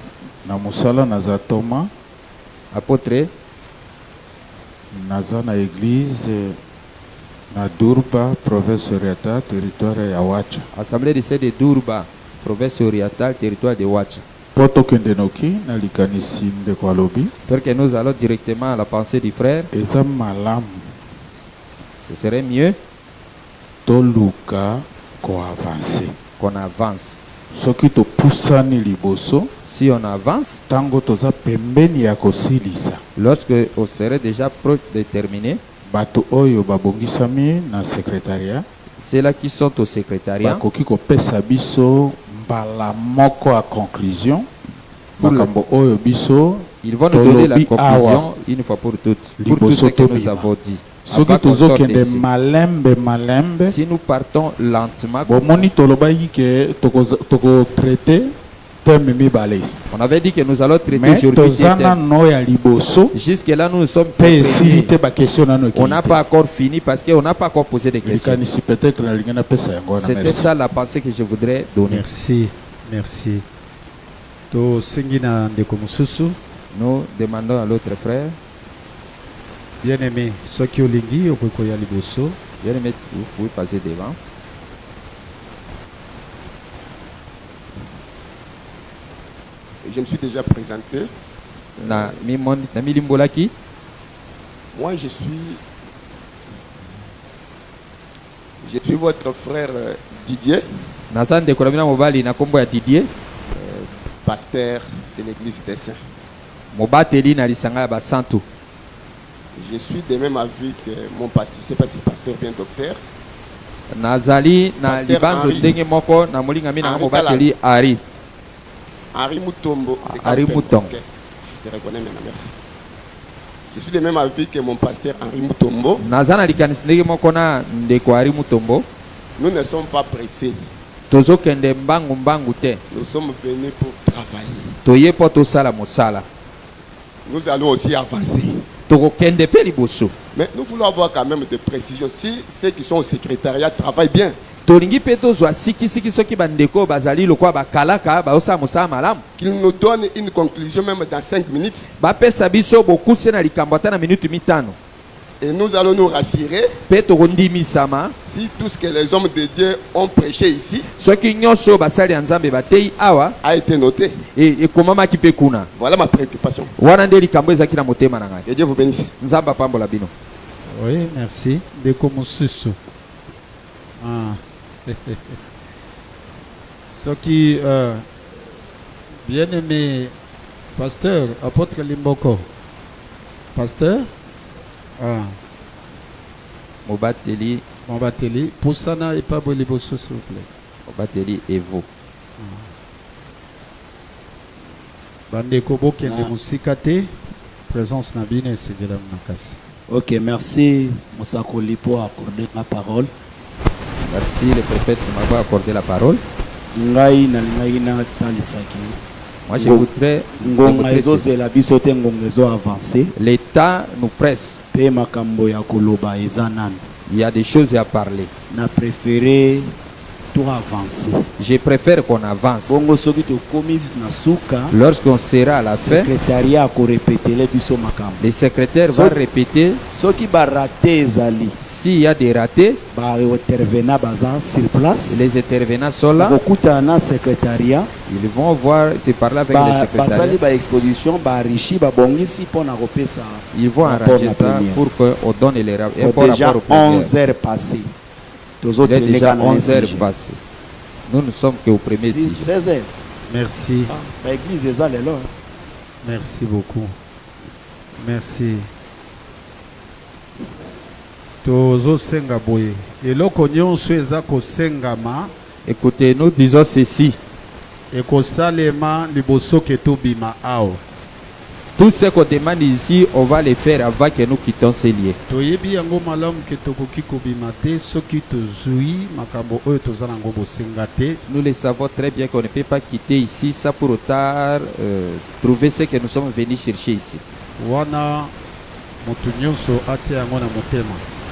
na musala naza Thomas apôtre naza na église na Durba, province orientale, territoire ya Wacha. Assemblée de de Durba, province orientale, territoire de Wacha. Poto kendenoki na likanisi de kwalobi. Parce que nous allons directement à la pensée du frère. Eza malam. Ce serait mieux toluka ko avancer. Qu'on avance. Soki to pusani liboso. Si on avance, tango toza pembeni ya kosilisa. Lorsque on serait déjà proche de terminer. Bato oyo babongisami na secrétariat. C'est là qui sont au secrétariat. Bakoki ko pesa biso mbala moko à conclusion. Makambo oyo biso. Ils vont nous donner la conclusion une fois pour toutes. Pour tout ce que nous avons dit. Soki tozokende malembe. Si nous partons lentement. Bomoni tolobayi ke toko traiter. On avait dit que nous allons traiter aujourd'hui. Jusque là nous sommes on n'a pas encore fini parce qu'on n'a pas encore posé de questions. C'était ça la pensée que je voudrais donner. Merci, merci. Nous demandons à l'autre frère. Bien aimé, ceux qui ont l'ingui, bien aimé, vous pouvez passer devant. Je me suis déjà présenté. Moi, je suis votre frère Didier. Pasteur de l'église des Saints. Je suis de même avis que mon pasteur. Je ne sais pas si pasteur bien docteur. Henri Moutombo. Henri Moutombo. Okay. Je te reconnais maintenant, merci. Je suis de même avis que mon pasteur Henri Moutombo. Nous ne sommes pas pressés. Nous sommes venus pour travailler. Nous allons aussi avancer. Mais nous voulons avoir quand même des précisions. Si ceux qui sont au secrétariat travaillent bien. Qu'il nous donne une conclusion même dans 5 minutes. Et nous allons nous rassurer si tout ce que les hommes de Dieu ont prêché ici a été noté. Voilà ma préoccupation. Que Dieu vous bénisse. Oui, merci. Ce qui bien aimé pasteur apôtre Limboko, pasteur Mobateli Poussana et pas Boliboso s'il vous plaît. Mobateli et vous. Bandeko bokende musikate présence nabine c'est de la nakasi. Ok, merci Mosakoli pour accorder la parole. Merci le prophète de m'avoir accordé la parole. Moi je voudrais l'État nous presse. Il y a des choses à parler. Avancer. Je préfère qu'on avance. Lorsqu'on sera à la fin, le secrétaire va répéter. S'il y a des ratés, les intervenants sont là. Ils vont voir, c'est parler avec le secrétaire. Ils vont arranger ça pour qu'on donne les rapports. Déjà 11 heures passées. Il est déjà 11 heures passées. Nous ne sommes qu'au premier 16 heures. Merci. L'église est là. Merci beaucoup. Merci. Tozo senga boye. Et l'okonyon sueza ko sengama. Écoutez, nous disons ceci. Tout ce qu'on demande ici, on va le faire avant que nous quittions ces lieux. Nous le savons très bien qu'on ne peut pas quitter ici sans pour autant trouver ce que nous sommes venus chercher ici.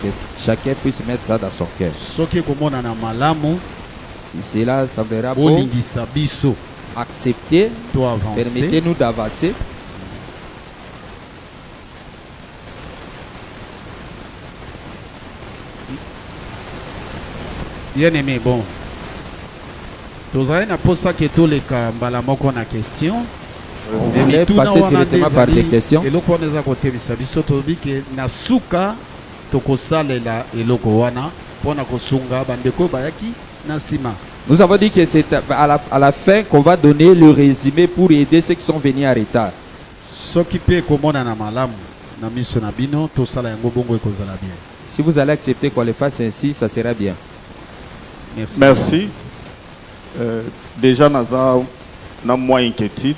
Que chacun puisse mettre ça dans son cœur. Si cela s'avérera bon, acceptez, permettez-nous d'avancer. Bien aimé, bon. Vous avez posé que tous les cas, na question. On voulait passer directement par des questions. Et l'autre, on a côté de Sabisotobi que Nasuka, Tokosalela et Lokowana, Pona Kosunga, Bandeko Bayaki, Nasima. Nous avons dit que c'est à la fin qu'on va donner le résumé pour aider ceux qui sont venus en retard. Ce qui peut commander na malam, na miso na bino, to sala yango bongo e kozala bien. Si vous allez accepter qu'on le fasse ainsi, ça sera bien. Merci. Merci. Déjà, nous avons moins inquiétude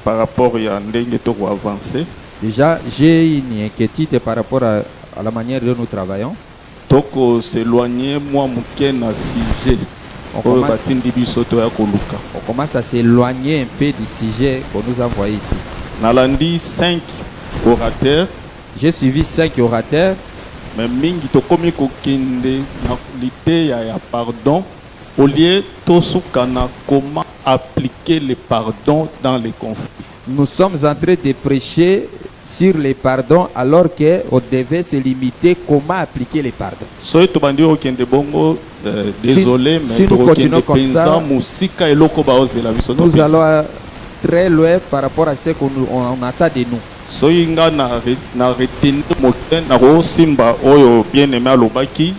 par rapport à avancer. Déjà, j'ai une inquiétude par rapport à la manière dont nous travaillons. Donc, s'éloigner, moi, mon sujet. On commence à s'éloigner un peu du sujet qu'on nous a envoyé ici. Nalandi 5 orateurs. J'ai suivi 5 orateurs. Mais mingi to komi ko kende na lité ya pardon au lieu to sukana comment appliquer le pardon dans les conflits. Nous sommes en train de prêcher sur les pardons alors que on devait se limiter comment appliquer les pardons. So to bandi o kende bongo désolé mais si nous continuons comme ça, musika eloko ba ozela biso nous allons très loin par rapport à ce qu'on attend de nous. Soyinga na retenu moten na ro simba oyo bien aimé alobaki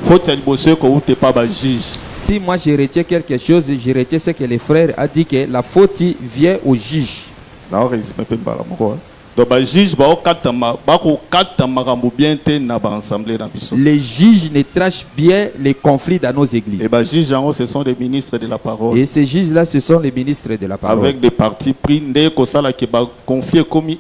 faut il bosser ko ute pas ba juge. Si moi je retiens quelque chose, je retiens ce que les frères a dit que la faute vient au juge. Na résumé pe bala moko. Donc ba juge ba okatama ba ko katama kambu bien te na ba assemblée na biso. Les juges ne tranchent bien les conflits dans nos églises. Et ba juges en ce sont des ministres de la parole. Et ces juges là ce sont les ministres de la parole. Avec des partis pris ndé ko sala ke ba confier comme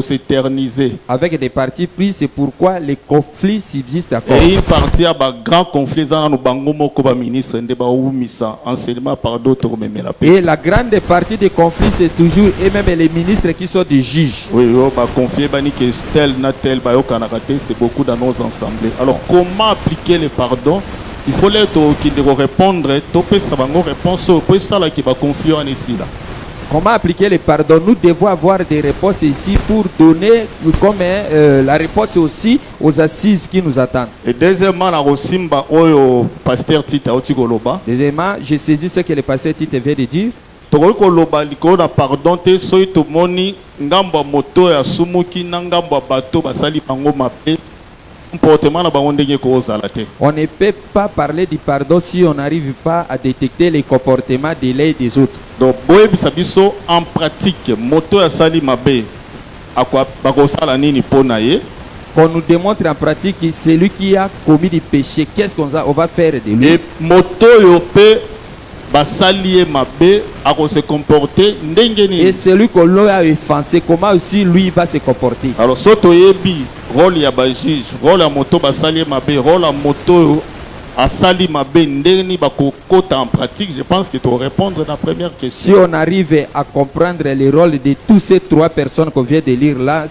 s'éterniser. Avec des partis pris, c'est pourquoi les conflits subsistent encore. Et une partie à grand conflit dans nos bangomo comme ministre de Baoumisa enseignement par d'autres même la paix. Et la grande partie des conflits c'est toujours et même les ministres qui sont des juges. Oui, on va confier bani que tel na tel ba yo kanakate c'est beaucoup dans nos assemblées. Alors comment appliquer le pardon? Il faut l'être qui doit répondre, topé ça va nous réponse au point ça là qui va confier en ici là. Comment appliquer le pardon? Nous devons avoir des réponses ici pour donner comme la réponse aussi aux assises qui nous attendent. Et deuxièmement, deuxièmement, j'ai saisi ce que le pasteur Tite vient de dire. Pardon, on ne peut pas parler du pardon si on n'arrive pas à détecter les comportements des l'un des autres. Donc, en pratique, qu'on nous démontre en pratique que celui qui a commis du péché, qu'est-ce qu'on va faire de lui? Et se comporter. Et celui qu'on l'a offensé, comment aussi lui va se comporter? Alors, rôle ya ba juge, rôle ya moto basali mabe, rôle ya moto asali mabe ndeni bakokota en pratique, je pense que tu vas répondre à la première question. Si on arrive à comprendre les rôles de tous ces 3 personnes qu'on vient de lire là,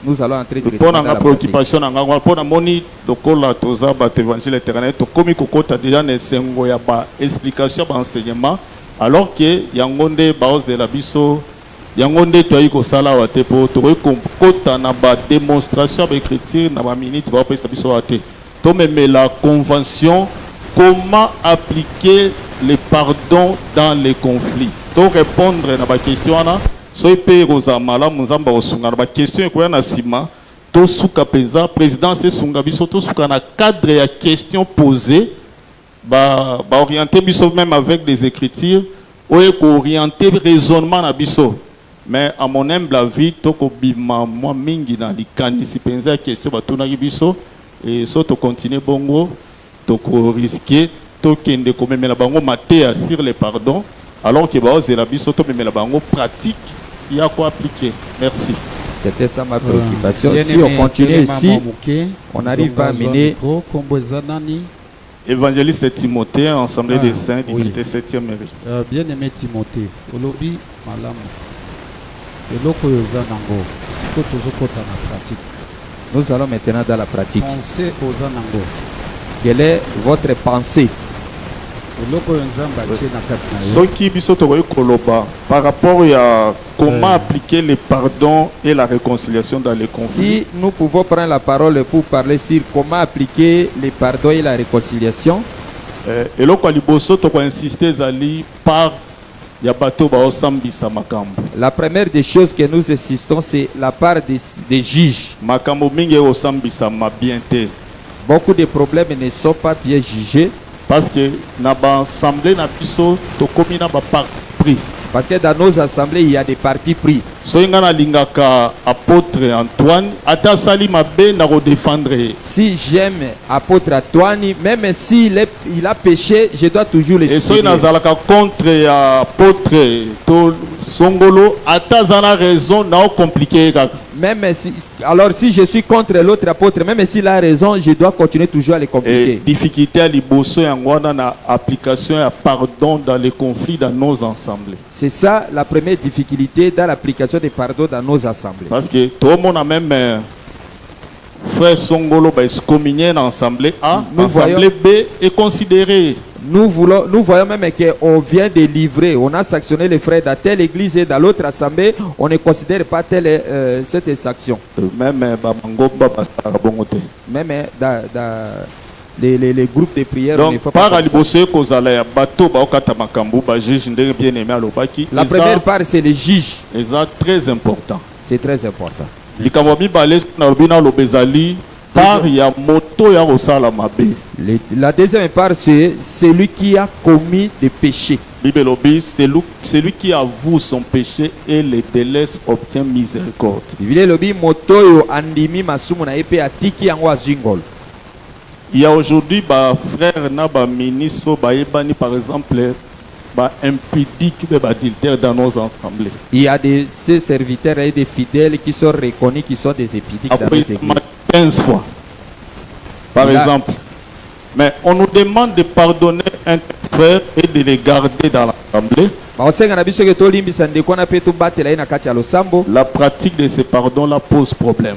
nous allons entrer dans la préoccupation na ngwa pona moni lokola toza ba évangile éternel to komi kokota déjà ne sengo ya ba explication ba enseignement alors que yangonde baozela biso yangonde toyi ko sala wa te po to kota na ba démonstration ba écriture na ba minute ba pesa biso wa te to même la convention comment appliquer le pardon dans les conflits to répondre na ba question na so pe roza mala muzamba osunga na ba question ko na sima to suka peza président se sunga biso to suka na cadre ya question posée ba orienter biso même avec des écritures ou orienter raisonnement na biso. Mais à mon humble avis, toko bima moi mingi na likani si penser à question batuna biso et so to continuer bongo toko risquer to kende comme mais la bango maté sur le pardon alors que c'est la biso to mais la bango pratique il y a quoi appliquer. Merci. C'était ça ma préoccupation. Si on continue ici, on n'arrive pas à mener. Évangéliste Timothée, Assemblée des Saints, divinité 7e mairie. Bien aimé Timothée, Olobi Malamu. Nous allons maintenant dans la pratique. Pensez aux anango. Quelle est votre pensée? Ce qui par rapport à comment appliquer le pardon et la réconciliation dans les conflits. Si nous pouvons prendre la parole pour parler sur comment appliquer le pardon et la réconciliation. Et là, on insister par la première des choses que nous insistons, c'est la part des juges. Beaucoup de problèmes ne sont pas bien jugés. Parce que dans l'assemblée, parce que dans nos assemblées, il y a des partis pris. Si j'aime apôtre Antoine, même s'il il a péché, je dois toujours le soutenir. Et si contre apôtre Songolo, raison, compliqué. Même si, alors si je suis contre l'autre apôtre, même s'il a raison, je dois continuer toujours à les compliquer. Difficulté à l'ibosso et application et pardon dans les conflits dans nos assemblées. C'est ça la première difficulté dans l'application des pardons dans nos assemblées. Parce que tout le monde a même frère Songolo communié dans l'assemblée A, l'assemblée B est considérée. Nous voyons même qu'on vient de livrer, on a sanctionné les frères dans telle église et dans l'autre assemblée, on ne considère pas cette sanction. Même dans les groupes de prière, donc, on ne faut pas la première part, c'est les juges. C'est très important. C'est très important. La deuxième part, c'est celui qui a commis des péchés. C'est lui qui avoue son péché et le délaisse obtient miséricorde. Il y a aujourd'hui frère na ministre par exemple impudique d'adultère dans nos assemblées. Il y a ces serviteurs et des fidèles qui sont reconnus qui sont des impudiques dans les églises. 15 fois. Par exemple. Mais on nous demande de pardonner un frère et de les garder dans l'assemblée. La pratique de ce pardon-là pose problème.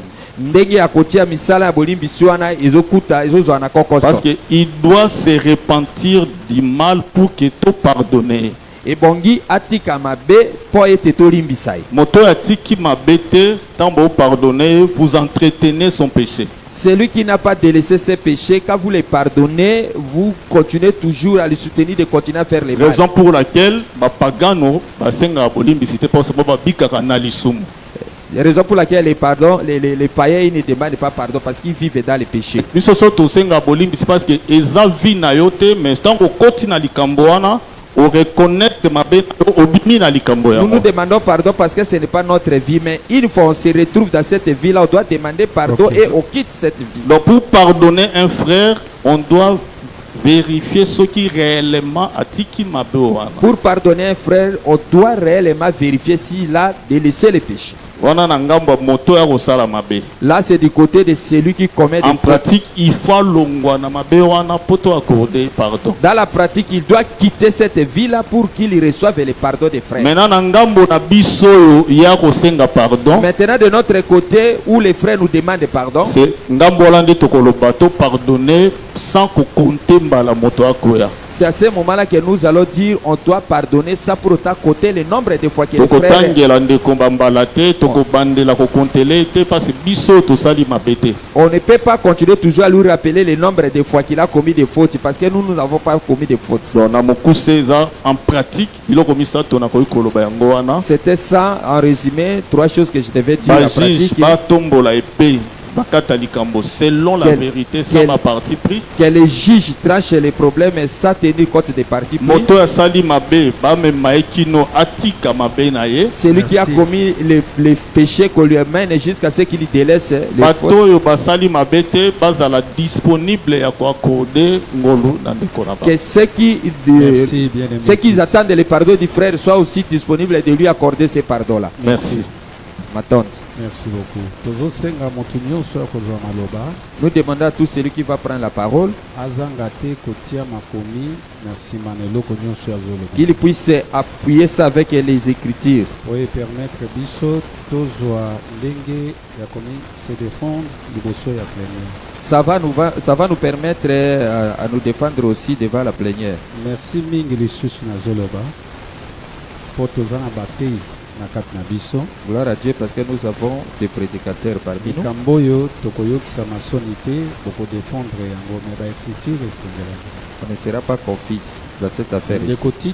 Parce qu'il doit se repentir du mal pour que tout pardonne. Et bongi atika mabe po ete to limbisai. Moto atiki mabete tambo pardonner, vous entretenez son péché. Celui qui n'a pas délaissé ses péchés, quand vous les pardonnez, vous continuez toujours à le soutenir de continuer à faire les mal. Raison pour laquelle pagano basenga bolimbisite pour savoir bikaka na lisumu. Raison pour laquelle les païens ne demandent pas pardon parce qu'ils vivent dans les péchés. Nous sommes tous senga bolimbisi parce que eza vi na yote mais tant ko koti na likamboana. Nous nous demandons pardon parce que ce n'est pas notre vie, mais une fois on se retrouve dans cette vie-là, on doit demander pardon et on quitte cette vie. Donc pour pardonner un frère, on doit vérifier ce qui réellement a tiki mabé. Pour pardonner un frère, on doit réellement vérifier s'il a délaissé les péchés. Là, c'est du côté de celui qui commet des fautes. En pratique, il faut pardon. Dans la pratique, il doit quitter cette vie-là pour qu'il reçoive les pardons des frères. Maintenant, de notre côté, où les frères nous demandent pardon, c'est à ce moment-là que nous allons dire on doit pardonner ça pour autant côté le nombre de fois que les frères. On ne peut pas continuer toujours à lui rappeler le nombre de fois qu'il a commis des fautes parce que nous n'avons pas commis des fautes. En pratique, c'était ça en résumé, trois choses que je devais dire en pratique. selon la vérité, ça m'a parti pris. Que les juges tranchent les problèmes et ça tenir compte des parties pris. Celui qui a commis les péchés qu'on lui amène jusqu'à ce qu'il délaisse les fautes. Que ceux qui attendent le pardon du frère soient aussi disponibles de lui accorder ces pardons-là. Merci. Ma tante. Merci beaucoup. Nous demandons à tout celui qui va prendre la parole qu'il puisse appuyer ça avec les Écritures. Ça va nous permettre à nous défendre aussi devant la plénière. Merci gloire à Dieu parce que nous avons des prédicateurs parmi nous. On ne sera pas confus dans cette affaire ici.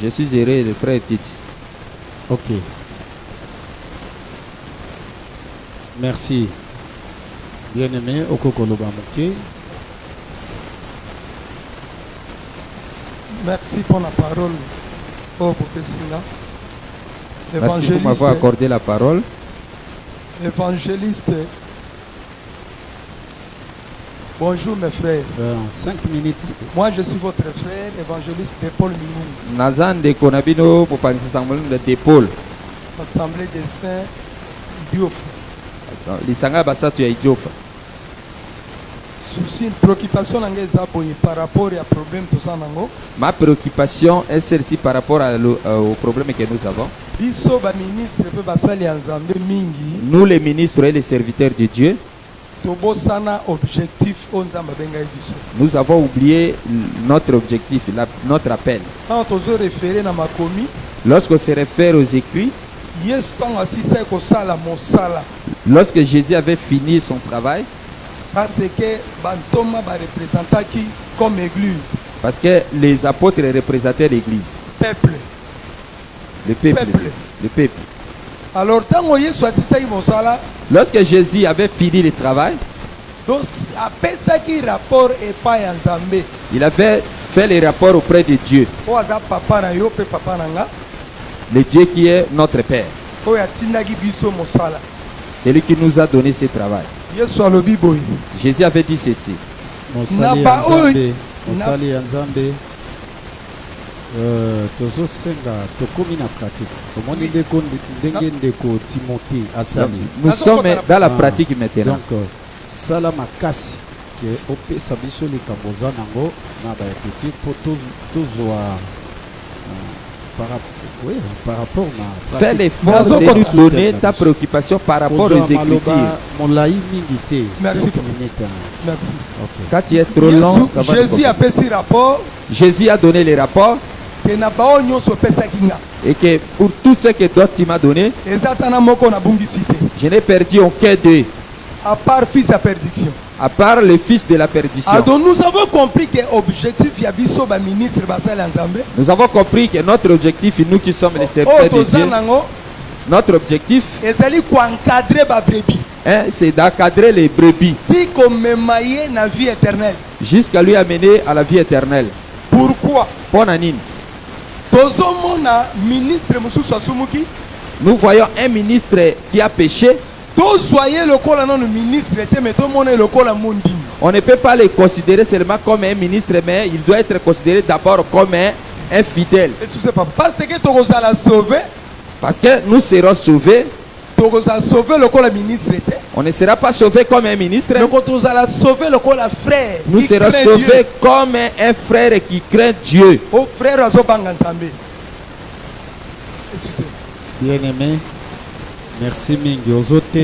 Je suis heureux de frère Titi. Ok. Merci. Bien-aimé Okokoloba Mouké. Merci pour la parole. Merci pour m'avoir accordé la parole. Évangéliste. Bonjour mes frères. 5 minutes. Moi je suis votre frère, évangéliste de Paul Mimou. Nazan de Konabino pour parler de Paul. Assemblée des saints Diouf. Lisanga Basatu ya Diouf. Souci, préoccupation par rapport à problème tout ça nango. Ma préoccupation est celle-ci par rapport au problème que nous avons. Nous les ministres et les serviteurs de Dieu, nous avons oublié notre objectif, notre appel. Lorsqu'on se réfère aux écrits, lorsque Jésus avait fini son travail, parce que Bantoma va représenter qui comme église. Parce que les apôtres représentaient l'église. Peuple. Le peuple. Le peuple. Alors lorsque Jésus avait fini le travail, il avait fait les rapports auprès de Dieu. Le Dieu qui est notre Père. C'est lui qui nous a donné ce travail. Jésus avait dit ceci. Nous sommes dans la pratique maintenant. Fais l'effort de nous donner ta préoccupation par rapport aux Écritures. Merci. Quand tu es trop long, ça va. Jésus a donné les rapports. Et que pour tout ce que toi tu m'as donné, je n'ai perdu aucun d'eux. À part fils à perdition. À part le fils de la perdition. Donc nous avons compris que l'objectif ministre nous avons compris que notre objectif, nous qui sommes les serviteurs de Dieu, notre objectif, c'est d'encadrer les brebis jusqu'à lui amener à la vie éternelle. Pourquoi? Nous voyons un ministre qui a péché. On ne peut pas le considérer seulement comme un ministre, mais il doit être considéré d'abord comme un fidèle. Parce que nous serons sauvés. On ne sera pas sauvé comme un ministre. Nous serons sauvés comme un frère qui craint Dieu. Bien-aimé. Merci Mingi.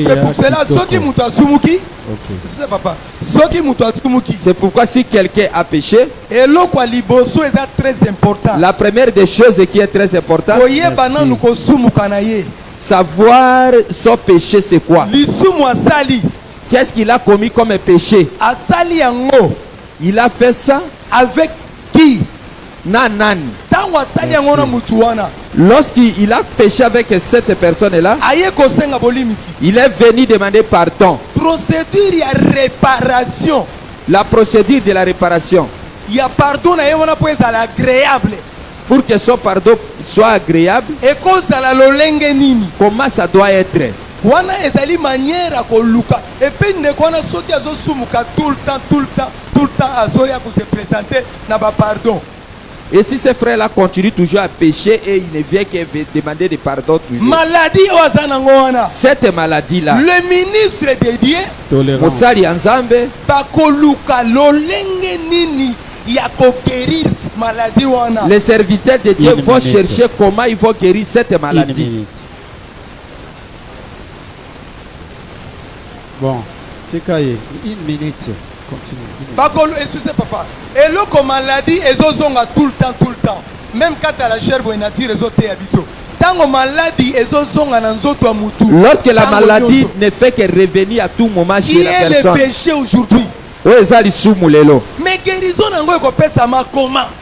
C'est pour cela c'est pourquoi si quelqu'un a péché, la première des choses qui est très importante, savoir son péché c'est quoi. Qu'est-ce qu'il a commis comme péché? Il a fait ça avec qui? Nanan. Lorsqu'il a péché avec cette personne-là, il est venu demander pardon. Procédure de réparation. La procédure de la réparation. Il y a pardon pour être agréable. Pour que son pardon soit agréable. Et comment ça doit être? Wana ezali manière à koluka. Et puis ne kona soki azo sumuka tout le temps azoya ko se présenter na ba pardon. Et si ces frères-là continuent toujours à pécher et il ne vient que demander de pardon toujours. Maladie wana. Cette maladie-là. Le ministre de Dieu. Mosali Nzambe. Ba koluka lolenge nini ya ko guérir maladie wana. Les serviteurs de Dieu vont chercher comment ils vont guérir cette maladie. Bon, c'est caillé. Une minute. Continue. Excusez papa. Et là comme maladie, ils ont tout le temps. Même quand à la chair, vous n'avez pas réseauté à biso. Tant maladie, ils ont un anzoto à moutou. Lorsque la maladie ne fait que revenir à tout moment chez la personne. Qui est le péché aujourd'hui? Mais guérison,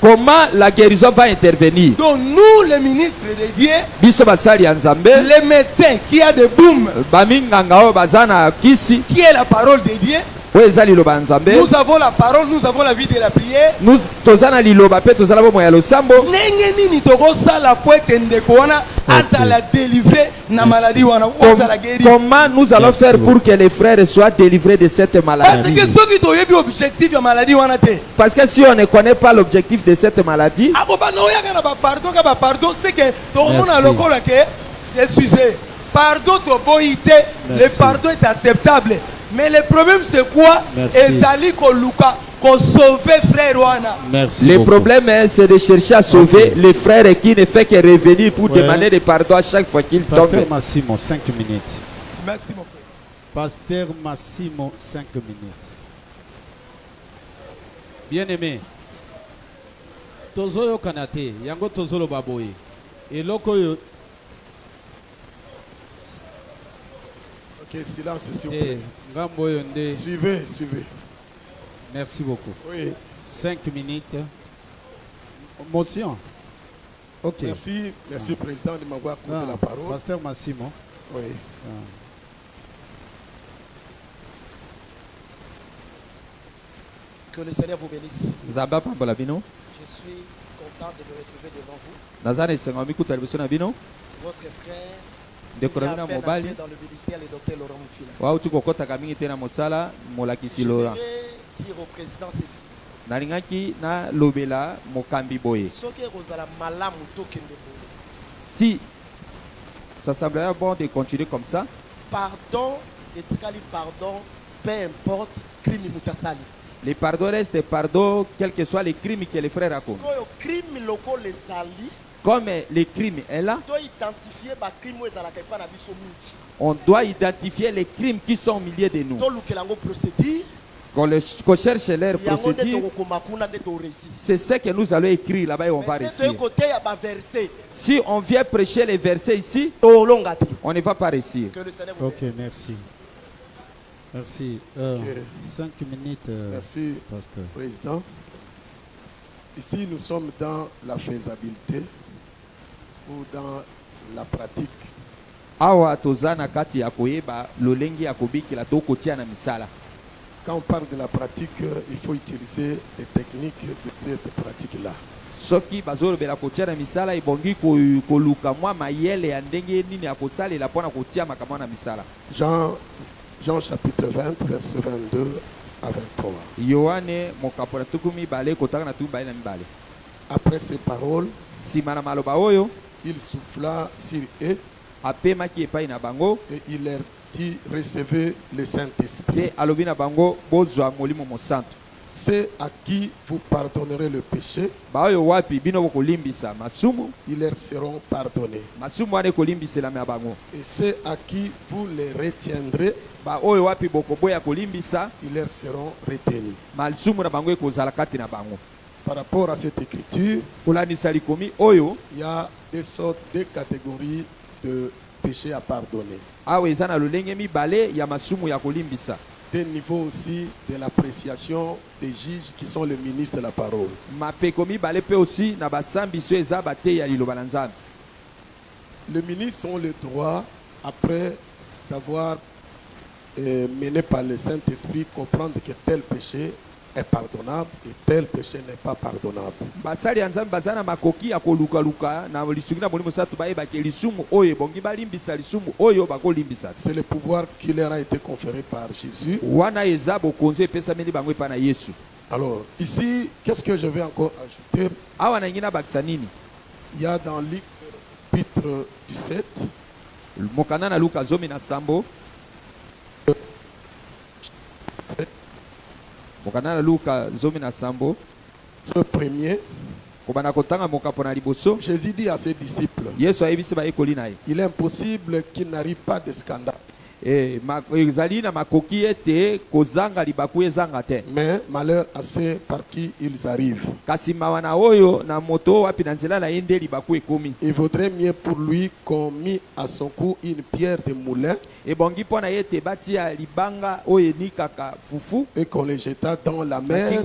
comment la guérison va intervenir? Donc nous, les ministres de Dieu, les médecins qui a des boum, qui est la parole de Dieu. Nous avons la parole, nous avons la vie de la prière. Comment nous allons faire pour que les frères soient délivrés de cette maladie? Parce que si on ne connaît pas l'objectif de cette maladie, le pardon est acceptable. Mais le problème c'est quoi? Le problème c'est de chercher à sauver les frères qui ne fait que revenir pour demander de pardon à chaque fois qu'ils tombent. Pasteur Massimo, 5 minutes. Merci mon frère. Pasteur Massimo, 5 minutes. Bien aimé. Tozoyo kanate, yango tozolo baboye. Et loko yo. Ok, silence s'il vous plaît. Suivez. Merci beaucoup. Oui. 5 minutes. Motion. Ok. Merci, Président, de m'avoir accordé la parole. Pasteur Massimo. Oui. Que le Seigneur vous bénisse. Je suis content de me retrouver devant vous. Votre frère. Dans le ministère, le docteur Laurent Moufila. Je voudrais dire au président ceci. Si ça semblerait bon de continuer comme ça, pardon, peu importe, crime mutasali. Les pardons restent des pardons, quels que soient les crimes que les frères racontent. Comme les crimes est là, on doit identifier les crimes qui sont au milieu de nous. Qu'on cherche leur procédure, c'est ce que nous allons écrire là-bas et on va réussir. Si on vient prêcher les versets ici, on ne va pas réussir. Ok, merci. Merci. 5 minutes. Merci, pasteur. Président. Ici, nous sommes dans la faisabilité ou dans la pratique. Quand on parle de la pratique, il faut utiliser les techniques de cette pratique-là. Jean chapitre 20, verset 22 à 23. Après ces paroles, il souffla sur eux et il leur dit: recevez le Saint-Esprit. C'est à qui vous pardonnerez le péché, ils leur seront pardonnés. Et c'est à qui vous les retiendrez, ils leur seront retenus. Par rapport à cette écriture, il y a deux catégories de péchés à pardonner. Des niveaux aussi de l'appréciation des juges qui sont les ministres de la parole. les ministres ont le droit, après savoir mené par le Saint-Esprit, comprendre que tel péché est pardonnable et tel péché n'est pas pardonnable. C'est le pouvoir qui leur a été conféré par Jésus. Alors, ici, qu'est-ce que je vais encore ajouter? Il y a dans Luc, chapitre 17, ce premier, Jésus dit à ses disciples, il est impossible qu'il n'arrive pas de scandale. Mais malheur à ceux par qui ils arrivent. Il vaudrait mieux pour lui qu'on mit à son cou une pierre de moulin et qu'on le jeta dans la mer,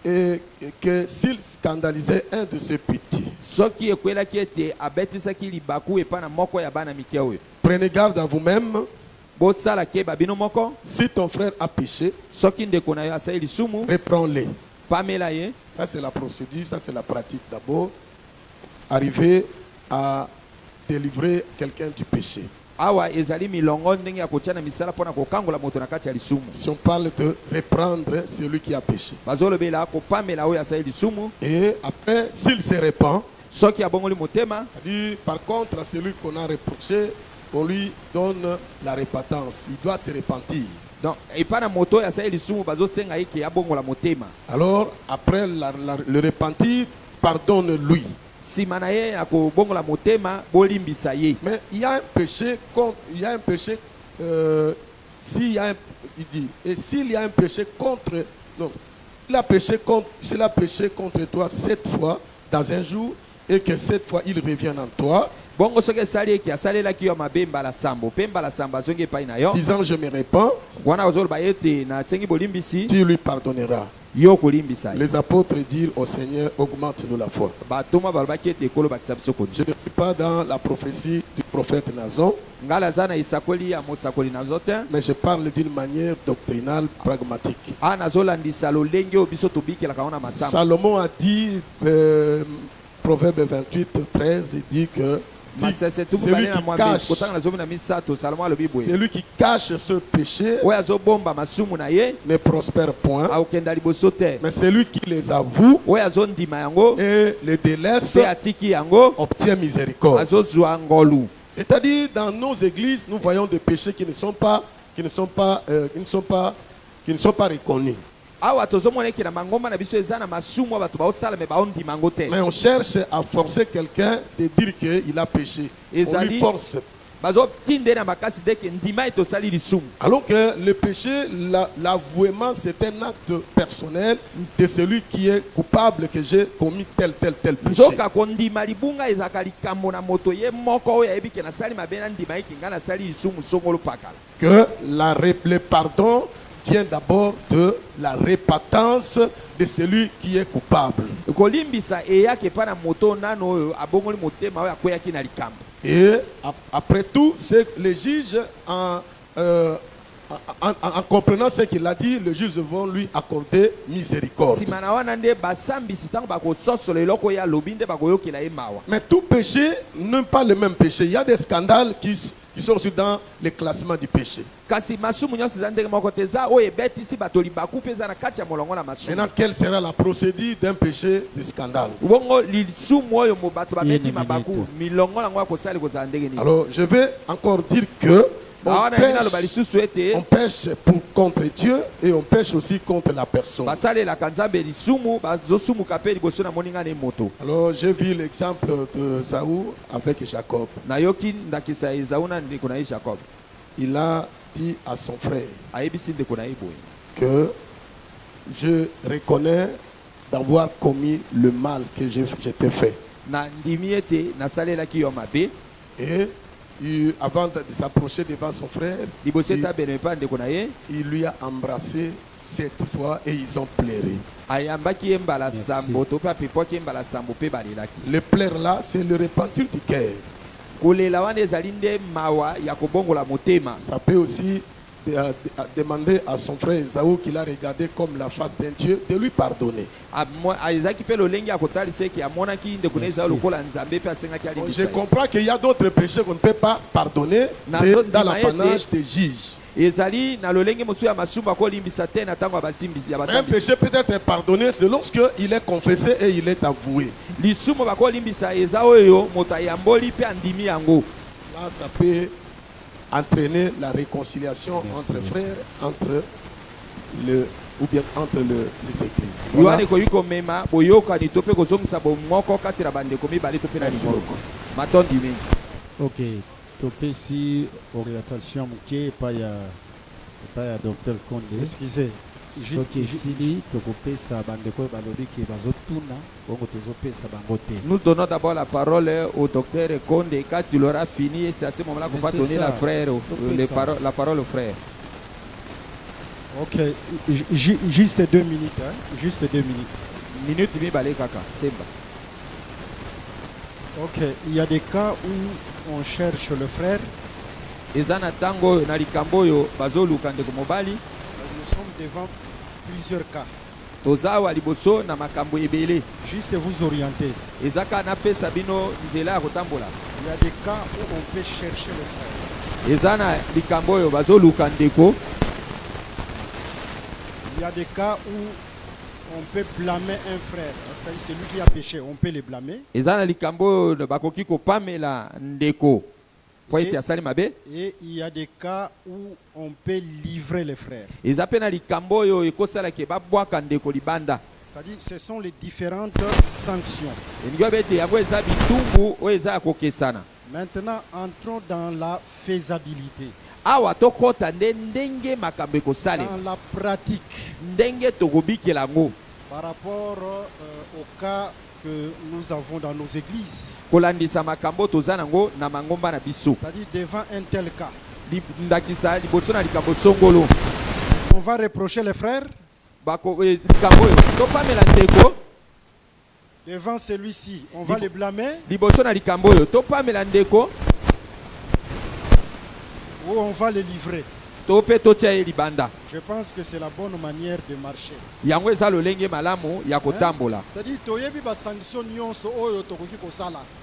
et que s'il scandalisait un de ses petits. Prenez garde à vous-même. Si ton frère a péché, reprends-le. Ça c'est la procédure, ça c'est la pratique d'abord. Arriver à délivrer quelqu'un du péché. Si on parle de reprendre celui qui a péché. Et après, s'il se répand, par contre, à celui qu'on a reproché, on lui donne la repentance. Il doit se repentir. Alors, après le repentir, pardonne-lui. Mais il y a un péché contre, s'il y a un péché contre, non, s'il a péché contre toi 7 fois dans un jour et que 7 fois il revient en toi, disant je me répands, tu lui pardonneras. Les apôtres dirent au Seigneur, augmente-nous la foi. Je ne suis pas dans la prophétie du prophète Nazon, mais je parle d'une manière doctrinale, pragmatique. Salomon a dit, Proverbe 28, 13, il dit que celui qui cache ce péché ne prospère point, mais celui qui les avoue et les délaisse obtient miséricorde. C'est-à-dire dans nos églises, nous voyons des péchés qui ne sont pas reconnus. Mais on cherche à forcer quelqu'un de dire qu'il a péché. On lui force. Alors que le péché, l'avouement, c'est un acte personnel de celui qui est coupable que j'ai commis tel péché. Que le pardon vient d'abord de la repentance de celui qui est coupable. Et après tout, les juges, en comprenant ce qu'il a dit, les juges vont lui accorder miséricorde. Mais tout péché n'est pas le même péché. Il y a des scandales qui sont aussi dans le classement du péché. Maintenant, quelle sera la procédure d'un péché de scandale? Alors, je vais encore dire que on pêche contre Dieu et on pêche aussi contre la personne. Alors j'ai vu l'exemple de Saül avec Jacob. Il a dit à son frère que je reconnais d'avoir commis le mal que je t'ai fait. Et avant de s'approcher devant son frère, il lui a embrassé 7 fois et ils ont pleuré. Le pleurs là, c'est le repentir du cœur. Ça peut aussi demander à son frère Esaü, qu'il a regardé comme la face d'un Dieu, de lui pardonner. Je comprends qu'il y a d'autres péchés qu'on ne peut pas pardonner. C'est dans l'apanage des juges. Un péché peut être pardonné, c'est lorsqu'il est confessé et il est avoué. Là, ça peut entraîner la réconciliation entre frères, entre les églises. Voilà. Ok. Topesi orientation muke pas ya docteur Condé. Excusez. Nous donnons d'abord la parole au docteur Condé. Quand il aura fini, c'est à ce moment-là qu'on va donner la parole au frère. Ok, juste 2 minutes. Hein? Juste 2 minutes. Ok, il y a des cas où on cherche le frère. Nous sommes devant plusieurs cas. Juste vous orienter. Il y a des cas où on peut chercher le frère. Il y a des cas où on peut blâmer un frère. C'est celui qui a péché, on peut le blâmer. Et il y a des cas où on peut livrer les frères. C'est-à-dire ce sont les différentes sanctions. Maintenant, entrons dans la faisabilité. Dans la pratique. Par rapport au cas que nous avons dans nos églises. C'est-à-dire devant un tel cas. Est-ce qu'on va reprocher les frères? Devant celui-ci, on va les blâmer? Ou on va les livrer? Je pense que c'est la bonne manière de marcher.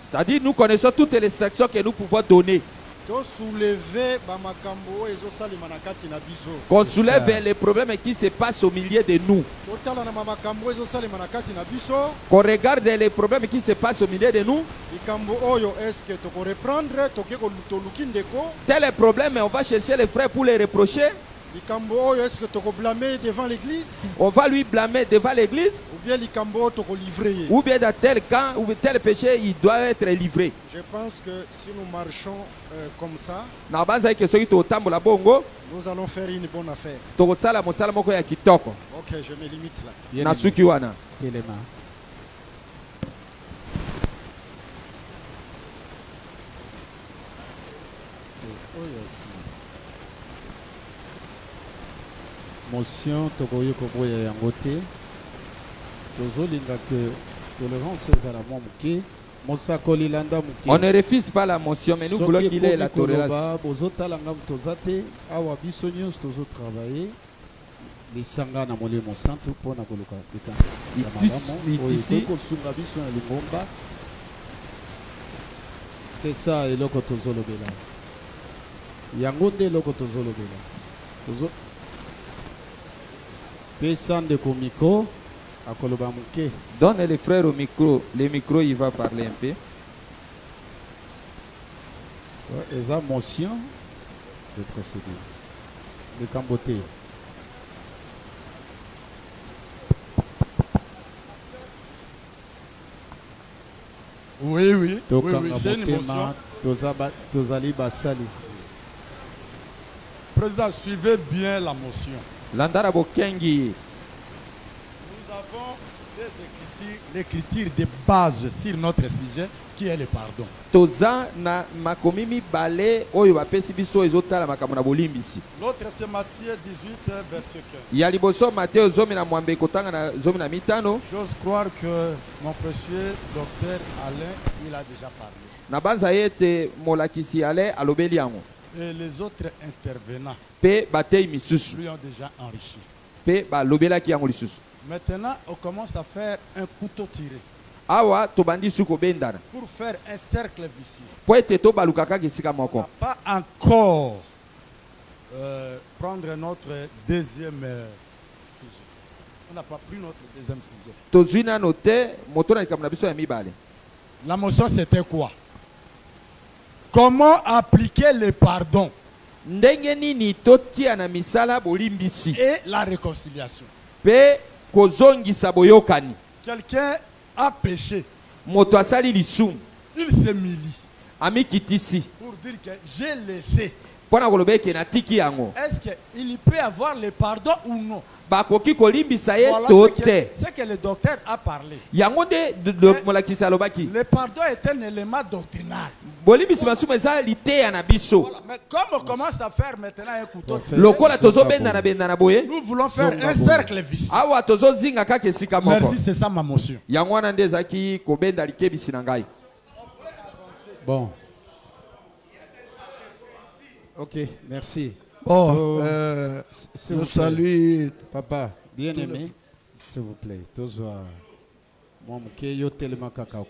C'est-à-dire nous connaissons toutes les sanctions que nous pouvons donner. Qu'on soulève les problèmes qui se passent au milieu de nous. Qu'on regarde les problèmes qui se passent au milieu de nous. Tel est le problème, on va chercher les frères pour les reprocher. Est-ce que tu blâmer devant l'église? On va lui blâmer devant l'église. Ou bien dans tel cas, ou tel péché, il doit être livré. Je pense que si nous marchons comme ça, nous allons faire une bonne affaire. Ok, je me limite là. Motion tokoyo koboya yangote tozolinga que tolérance ezala momuke mosakoli landa muke. On ne refuse pas la motion, mais nous voulons qu'il ait la tolérance. Bozotalanga tozate awa biso nyonso tozo travailler lisanga na molimo santu pona koluka ici kosunga biso na lingomba. C'est ça eloko tozolobela yango nde eloko tozolobela tozo. Donne les frères au micro. Le micro, il va parler un peu. Les émotions de procédure. Le camboté. Oui, c'est une émotion. Président, suivez bien la motion. Landara Bokengi. Nous avons l'écriture de base sur notre sujet qui est le pardon. Toza na makomimi bale oyo bapesi biso ezotala makambo na bolimbisi. L'autre c'est Matthieu 18 verset 15. Ya liboso Matthieu zomi na mwambe kotanga na zomi na mitano. J'ose croire que mon précieux docteur Alain il a déjà parlé. Na banza yete molakisi Alain alobeli yango. Et les autres intervenants pe batei misusu lui ont déjà enrichi. Pe ba lobelaki yango lisusu. Maintenant on commence à faire un couteau tiré. Awa tobandi suko bendana. Pour faire un cercle vicieux. Po ete to balukaka kisika moko. Pas encore prendre notre deuxième sujet. On n'a pas pris notre deuxième sujet. Tozwina note motona likamuna biso ya mibale. La motion c'était quoi? Comment appliquer le pardon? Ndenge nini totia na misala bolimbisi. Et la réconciliation. Pe kozongisa boyokani. Quelqu'un a péché. Moto asali lisum. Il s'est mili. Ami kitisi. Pour dire que j'ai laissé. Pona kolobeke na tiki yango. Est-ce qu'il peut avoir le pardon ou non? Bakoki kolimbisa ye tote. C'est que le docteur a parlé. Yango de molakisa alobaki. Le pardon est un élément doctrinal. Bolimbisi masumu eza liteya na biso. Voilà. Mais comme on commence à faire maintenant un couteau. Lokola tozo benda na boye. Nous voulons faire un cercle vicieux. Awa tozo zinga kaka esika moko. Merci, c'est ça ma motion. Yango wana nde ezaki kobenda likebisi na ngai. Bon. Ok, merci. Bon, je salue. Papa, bien aimé, s'il vous plaît. Tozoa. Moi, je suis tellement cacao.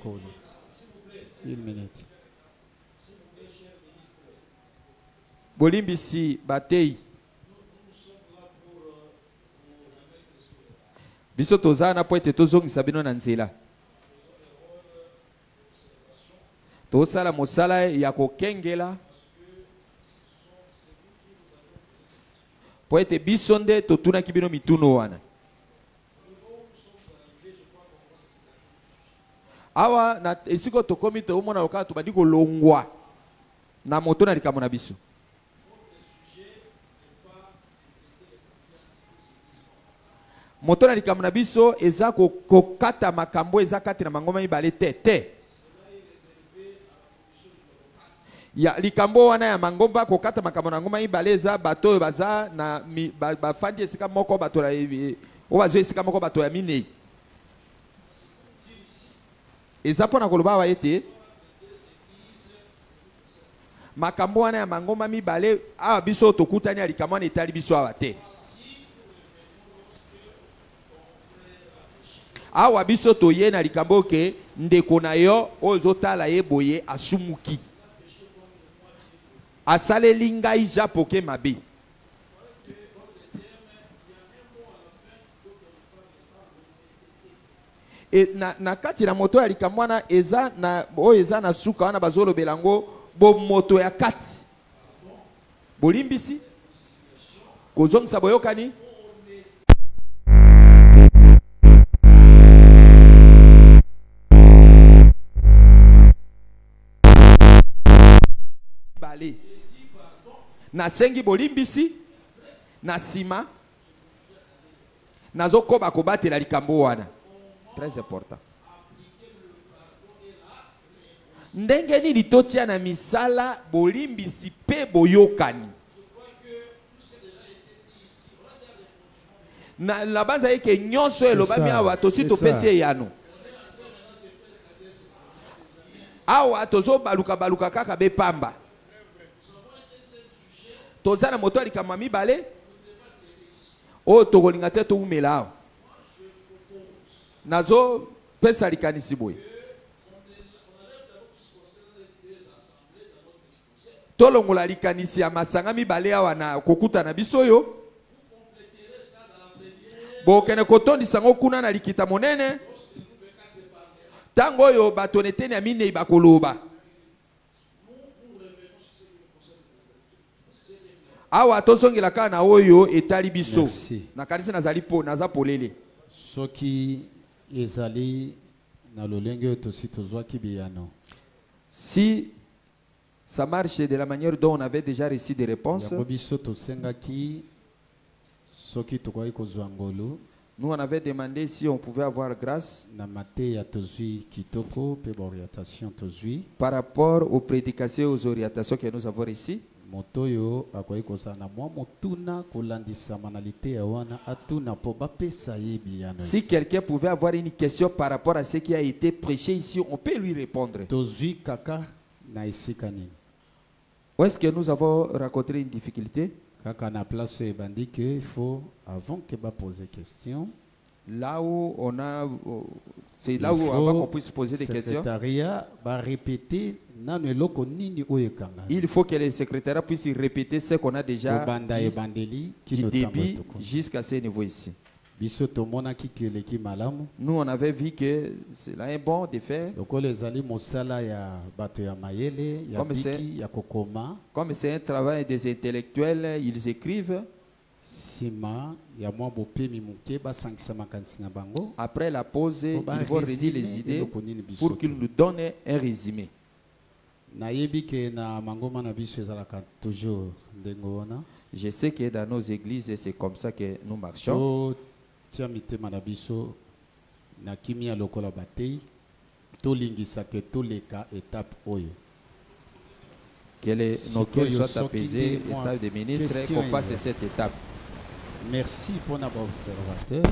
Une minute. Bolimbisi batei. Biso tozana po ete tozongisa bino na nzela. Tosala mosala ya kokengela. Po ete biso nde totunaki bino mituno wana. Awa na esiko tokomi toomona lokala tobandi kolongwa na moto na likambo na biso. Moto na likambo na biso eza kokata makambo eza kati na mangoma mibale te. Ya likambo wana ya mangomba kokata makambo na ngoma mibale eza bato oyo baza na bafandi esika moko bato la o bazo esika moko bato ya minei. Eza pona koloba wa ete makambo wana ya mangoma mibale awa biso tokutani ya likambo wana etali biso awa te. Awa biso toye na likambo ke ndeko na yo ozotala ye boye asumuki. Asaleli ngai japoke mabe. Et na kati na moto ya likambo wana eza na oyo eza na suka wana bazolobela ngo bo moto ya kati. Bolimbisi kozongisa boyokani. Bale na sengi bolimbisi na sima nazo koba kobatela likambo wana. Très important. Ndenge nini totia na misala bolimbisi pe boyokani. Na la banza yeke nyonso elobami awa tosi topesi yano. Awa tozo baluka kaka be pamba. Tozana moto likambo mibale o tokolinga te toumela awa. Nazo pesa likanisi boye. Tolongola likanisi ya masanga mibale awa na kokuta na biso yo. Bokene kotondi sango kuna na likita monene. Tango yo batonetene ya mine bakoloba. Awa tozongela kana na oyo etali biso. Na kanisa nazali po naza polele. Soki ezali na lolenge tosi tozwa kibiyano. Si ça marche de la manière dont on avait déjà reçu des réponses. Yabobiso to senga ki soki tokoyi kozwa ngolo. Nous, on avait demandé si on pouvait avoir grâce par rapport aux prédications et aux orientations que nous avons ici. Si quelqu'un pouvait avoir une question par rapport à ce qui a été prêché ici, on peut lui répondre. Où est-ce que nous avons rencontré une difficulté? Il faut, avant que va poser question, là où on a, c'est là où avant qu'on puisse poser des questions. Va répéter. Il faut que les secrétariats puissent répéter ce qu'on a déjà dit du début jusqu'à ce niveau ici. Nous, on avait vu que c'est là un bon de faire. Comme c'est un travail des intellectuels, ils écrivent. Après la pause, ils vont redire les idées pour qu'ils nous donnent un résumé. Je sais que dans nos églises, c'est comme ça que nous marchons. Que nos cœurs soient apaisés, étape des ministres, qu'on passe cette étape. Merci pour notre observateur.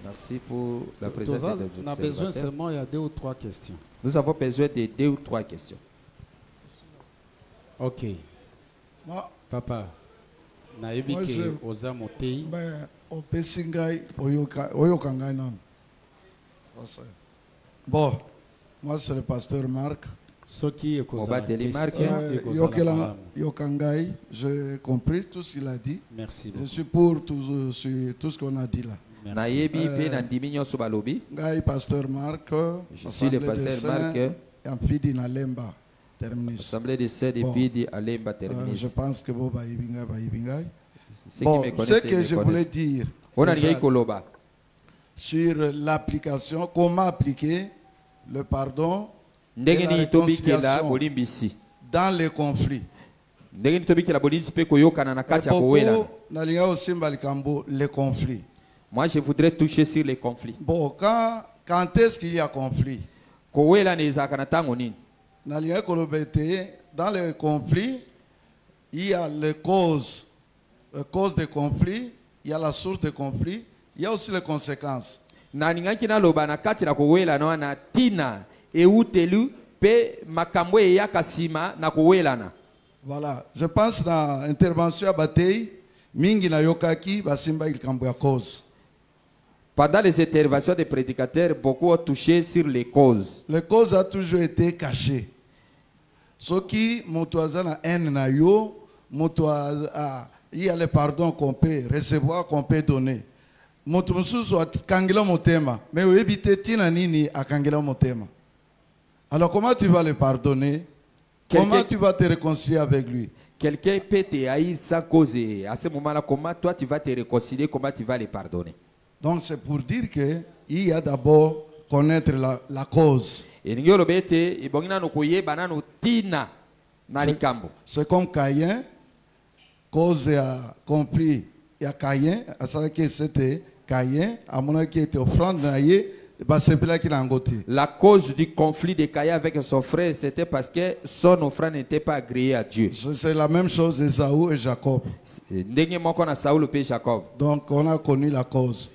Merci pour la présence de l'observateur. On a besoin seulement, il y a 2 ou 3 questions. Nous avons besoin de 2 ou 3 questions. Ok. Papa, bon, moi c'est le pasteur Marc. Yokangai, j'ai compris tout ce qu'il a dit. Merci beaucoup. Je suis pour tout ce qu'on a dit là. Pasteur Marc, je suis le pasteur Marc. Ampidi na Lemba terminus. Assemblée des saints de Pidi à Lemba terminus. Je pense que Boba Ibinga. Bon, ce que je voulais dire sur l'application, comment appliquer le pardon et la réconciliation dans les conflits. Les conflits. Moi, je voudrais toucher sur les conflits. Bon, quand est-ce qu'il y a conflit? Dans les conflits, il y a les causes des conflits, il y a la source des conflits, il y a aussi les conséquences. Voilà, je pense dans l'intervention à Batei, mingi na yokaki basimba ilikambo ya cause. Pendant les interventions des prédicateurs, beaucoup ont touché sur les causes. Les causes ont toujours été cachées. Ce qui motoaza na haine na yo, il y a le pardon qu'on peut recevoir, qu'on peut donner. Motomususu kangela motema, mais ebite tina nini akangela motema. Alors comment tu vas le pardonner? Comment tu vas te réconcilier avec lui? Quelqu'un peut te haïr sans cause. À ce moment-là, comment toi tu vas te réconcilier? Comment tu vas le pardonner? Donc c'est pour dire que il y a d'abord connaître la cause. C'est comme Caïn, cause a compris. Il y a Caïn, à ce que c'était Caïn, à mon avis qui était offrande naïe. La cause du conflit de Caïn avec son frère, c'était parce que son offrande n'était pas agréée à Dieu. C'est la même chose Esaü et Jacob. Donc on a connu la cause.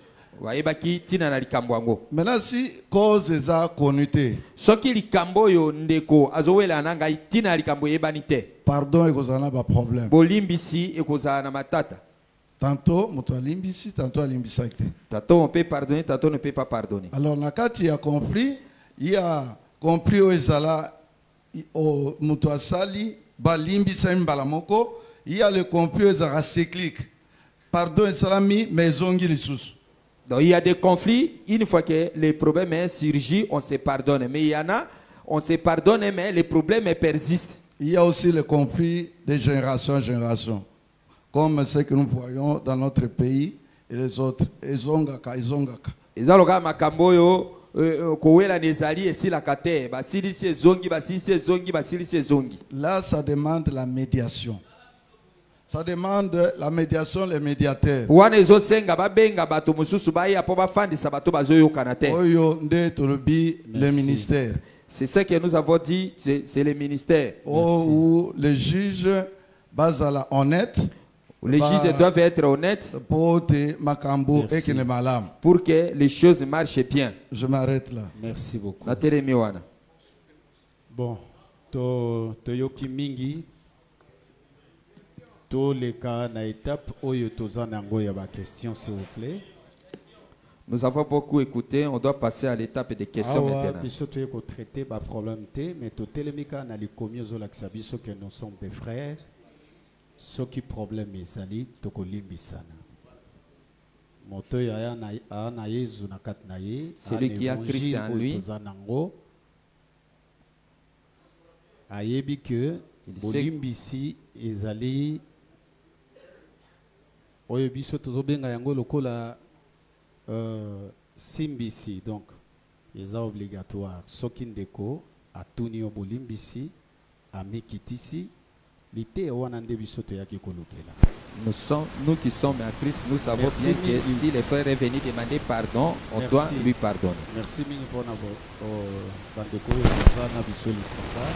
Maintenant si cause est connue, pardon est un problème. Tantôt, on peut pardonner, tantôt on ne peut pas pardonner. Alors, quand il y a conflit, il y a compris au Ezala, au Mutuasali, Balimbi Balamoko, il y a le compris au Ezala cyclique. Pardon, Salami, mais zongi les sous. Donc, il y a des conflits, une fois que les problèmes surgissent, on se pardonne. Mais il y en a, on se pardonne, mais les problèmes persistent. Il y a aussi le conflit de génération en génération. Comme ce que nous voyons dans notre pays et les autres. Là, ça demande la médiation. Ça demande la médiation, les médiateurs. Le ministère. C'est ce que nous avons dit, c'est le ministère. Où les juges basent honnête. Les juges doivent être honnêtes pour que les choses marchent bien. Je m'arrête là. Merci beaucoup. Bon, Toyoki Mingi, tous les cas na étape oyo tozanango ya ba question s'il vous plaît. Nous avons beaucoup écouté, on doit passer à l'étape des questions maintenant. Biso toyeko traiter ba problème té mais to telemika na likomi ozolakisa biso que nous sommes des frères. Ce qui problème ezali tokolimbisana. Moto ya na Yesu na kat na ye, celui qui a Christ en lui. Ayebi que bolimbisi ezali oyo biso tozobenga yango lokola simbisi, donc eza obligatoire soki ndeko atuni yo bolimbisi amikitisi lité wana nde biso toyaki kolukela. Nous qui sommes à Christ, nous savons bien que si le frère est venu demander pardon, on doit lui pardonner. Merci mingi pour na bandeko na biso lisanga.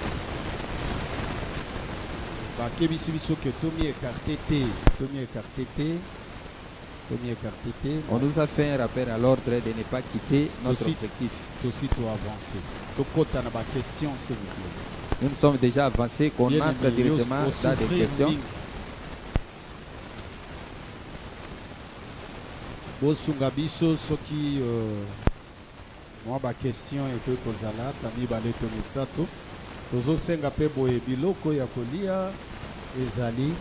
Bakebisi biso que tomi écarté té. On nous a fait un rappel à l'ordre de ne pas quitter notre objectif. Aussi to avancer. To kota na ba question s'il vous plaît. Nous sommes déjà avancés, qu'on entre directement dans des questions. Bosunga biso soki moi ba question et que kozala tami bale to misato tozo senga pe boye biloko ya kolia ezali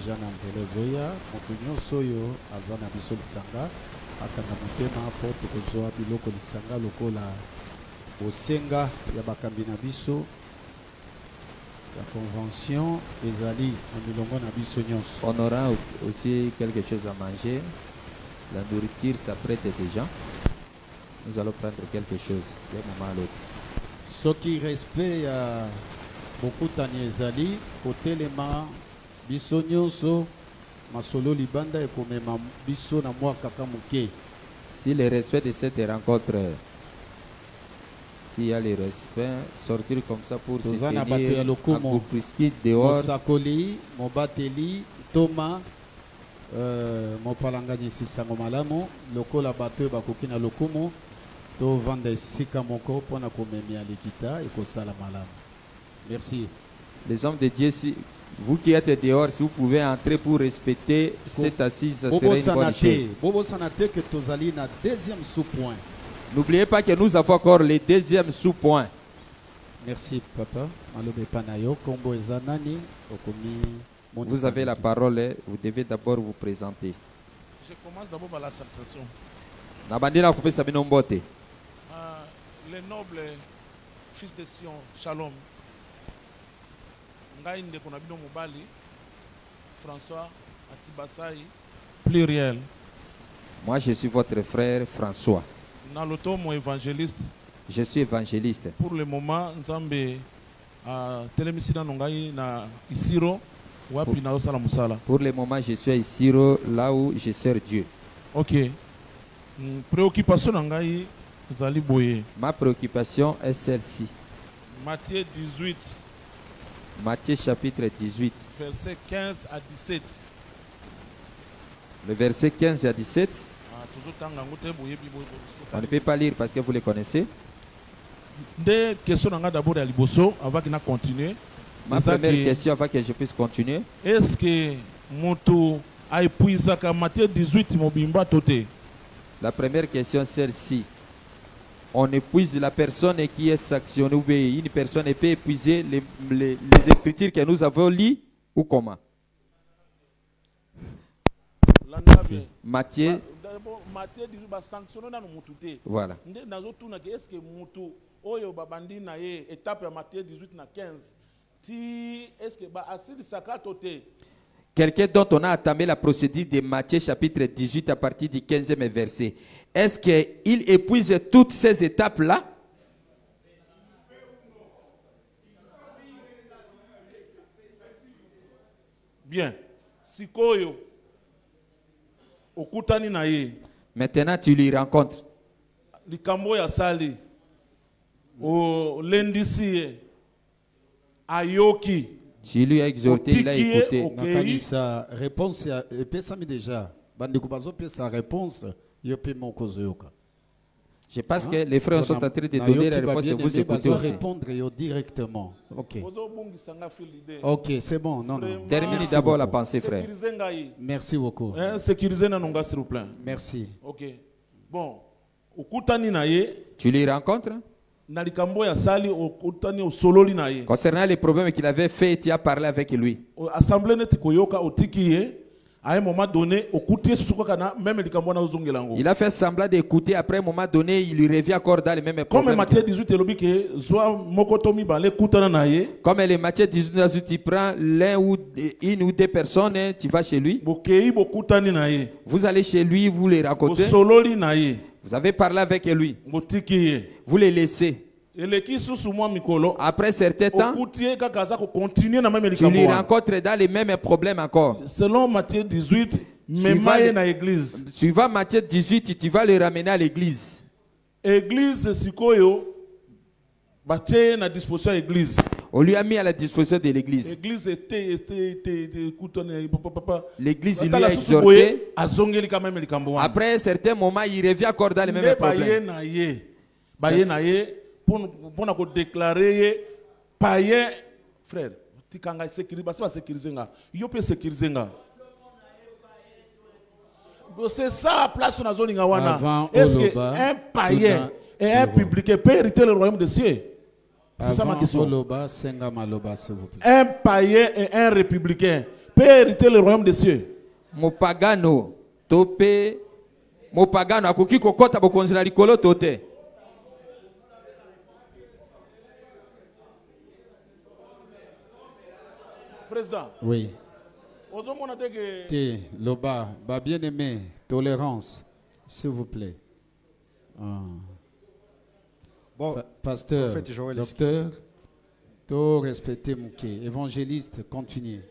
jana nzele zoya moto nyonso oyo aza na biso lisanga akanga motema po tokozwa biloko lisanga lokola osenga ya bakambi na biso la convention ezali na milongo na biso nyonso. On aura aussi quelque chose à manger. La nourriture s'apprête déjà. Nous allons prendre quelque chose d'un moment à l'autre. Ce qui respect ya beaucoup tani ezali kotelema biso nyonso masolo libanda ekomema biso na mwa kaka muke. Si le respect de cette rencontre, s'il y a le respect, sortir comme ça pour se tenir à Kouprisky dehors. Mosakoli, Mobateli, Thomas, Mopalangani Sisango Malamo, Lokola Bateau Bakokina Lokumo, To Vande Sika Moko, Pona Komemi Alikita et Kosala Malam. Merci. Les hommes de Dieu, si vous qui êtes dehors, si vous pouvez entrer pour respecter cette assise, ça serait une bonne chose. Bobo Sanate que Tozali na deuxième sous-point. N'oubliez pas que nous avons encore le deuxième sous-point. Merci, papa. Vous avez la parole, vous devez d'abord vous présenter. Je commence d'abord par la salutation. Les nobles fils de Sion, Shalom. François Atibasai, pluriel. Moi, je suis votre frère François. Évangéliste. Je suis évangéliste. Pour le moment, Nzambe pour le moment, je suis à Isiro, là où je sers Dieu. Ok. Préoccupation ma préoccupation est celle-ci. Matthieu 18. Matthieu chapitre 18. Verset 15 à 17. Le verset 15 à 17. On ne peut pas lire parce que vous les connaissez. Des questions d'abord à Liboso avant qu'il continue. Ma première question avant que je puisse continuer. Est-ce que Moto a épuisé Matthieu 18 mobimba toté? La première question est celle-ci. On épuise la personne qui est sanctionnée ou une personne peut épuiser les écritures que nous avons lues ou comment? Matthieu. Matthieu 18 ba sanctionné na mututé. Voilà. Est-ce que mutu oyo babandi na ye étape ya Matthieu 18 na 15 ti est-ce que ba asili sakatoté? Quelqu'un dont on a entamé la procédure de Matthieu chapitre 18 à partir du 15e verset. Est-ce qu'il épuise toutes ces étapes-là? Bien. Sikoyo. Okutani na ye. Maintenant tu lui rencontres. Likambo ya sali. O lendisi ayoki. Tu lui as exhorté, il a écouté. Okay. Sa réponse et ça me déjà. Bandikubazo sa réponse, yope mon kozoyoka. Je pense que les frères sont en train de donner la réponse et vous écoutez aussi. Répondre directement. Ok. Ok, c'est bon. Non, non. Termine d'abord la pensée, frère. Merci beaucoup. Sécuriser Nanonga, s'il vous plaît. Merci. Ok. Bon. Okutani na ye. Tu les rencontres? Concernant les problèmes qu'il avait fait, tu as parlé avec lui. À un moment donné, il a fait semblant d'écouter. Après un moment donné, il lui revient encore dans les mêmes problèmes. Comme Matthieu 18, comme les Matthieu 18, tu prends une ou deux personnes, tu vas chez lui. Vous allez chez lui, vous les rencontrez. Vous avez parlé avec lui. Vous les laissez. Après certain temps, tu les rencontres dans les mêmes problèmes encore. Selon Matthieu 18, suivant Matthieu 18, tu vas les ramener à l'église. Église sikoyo batie na disposition église. On lui a mis à la disposition de l'église. L'église lui a exhorté. Après un certain moment, il revient encore dans les mêmes problèmes. Pour déclarer païen, frère, tikanga sécuriser nga. Yo peut sécuriser nga. C'est ça place sur la zone wana. Est-ce que un païen et un publicain peut hériter le royaume des cieux? C'est ça ma question. Un païen et un républicain peut hériter le royaume des cieux? Mopagano tope mopagano akoki kokota bokonzi na likolo tote. Président. Oui. Loba, bien aimé, tolérance, s'il vous plaît. Bon, pasteur, docteur, tout respecter Mouké, évangéliste, continuez.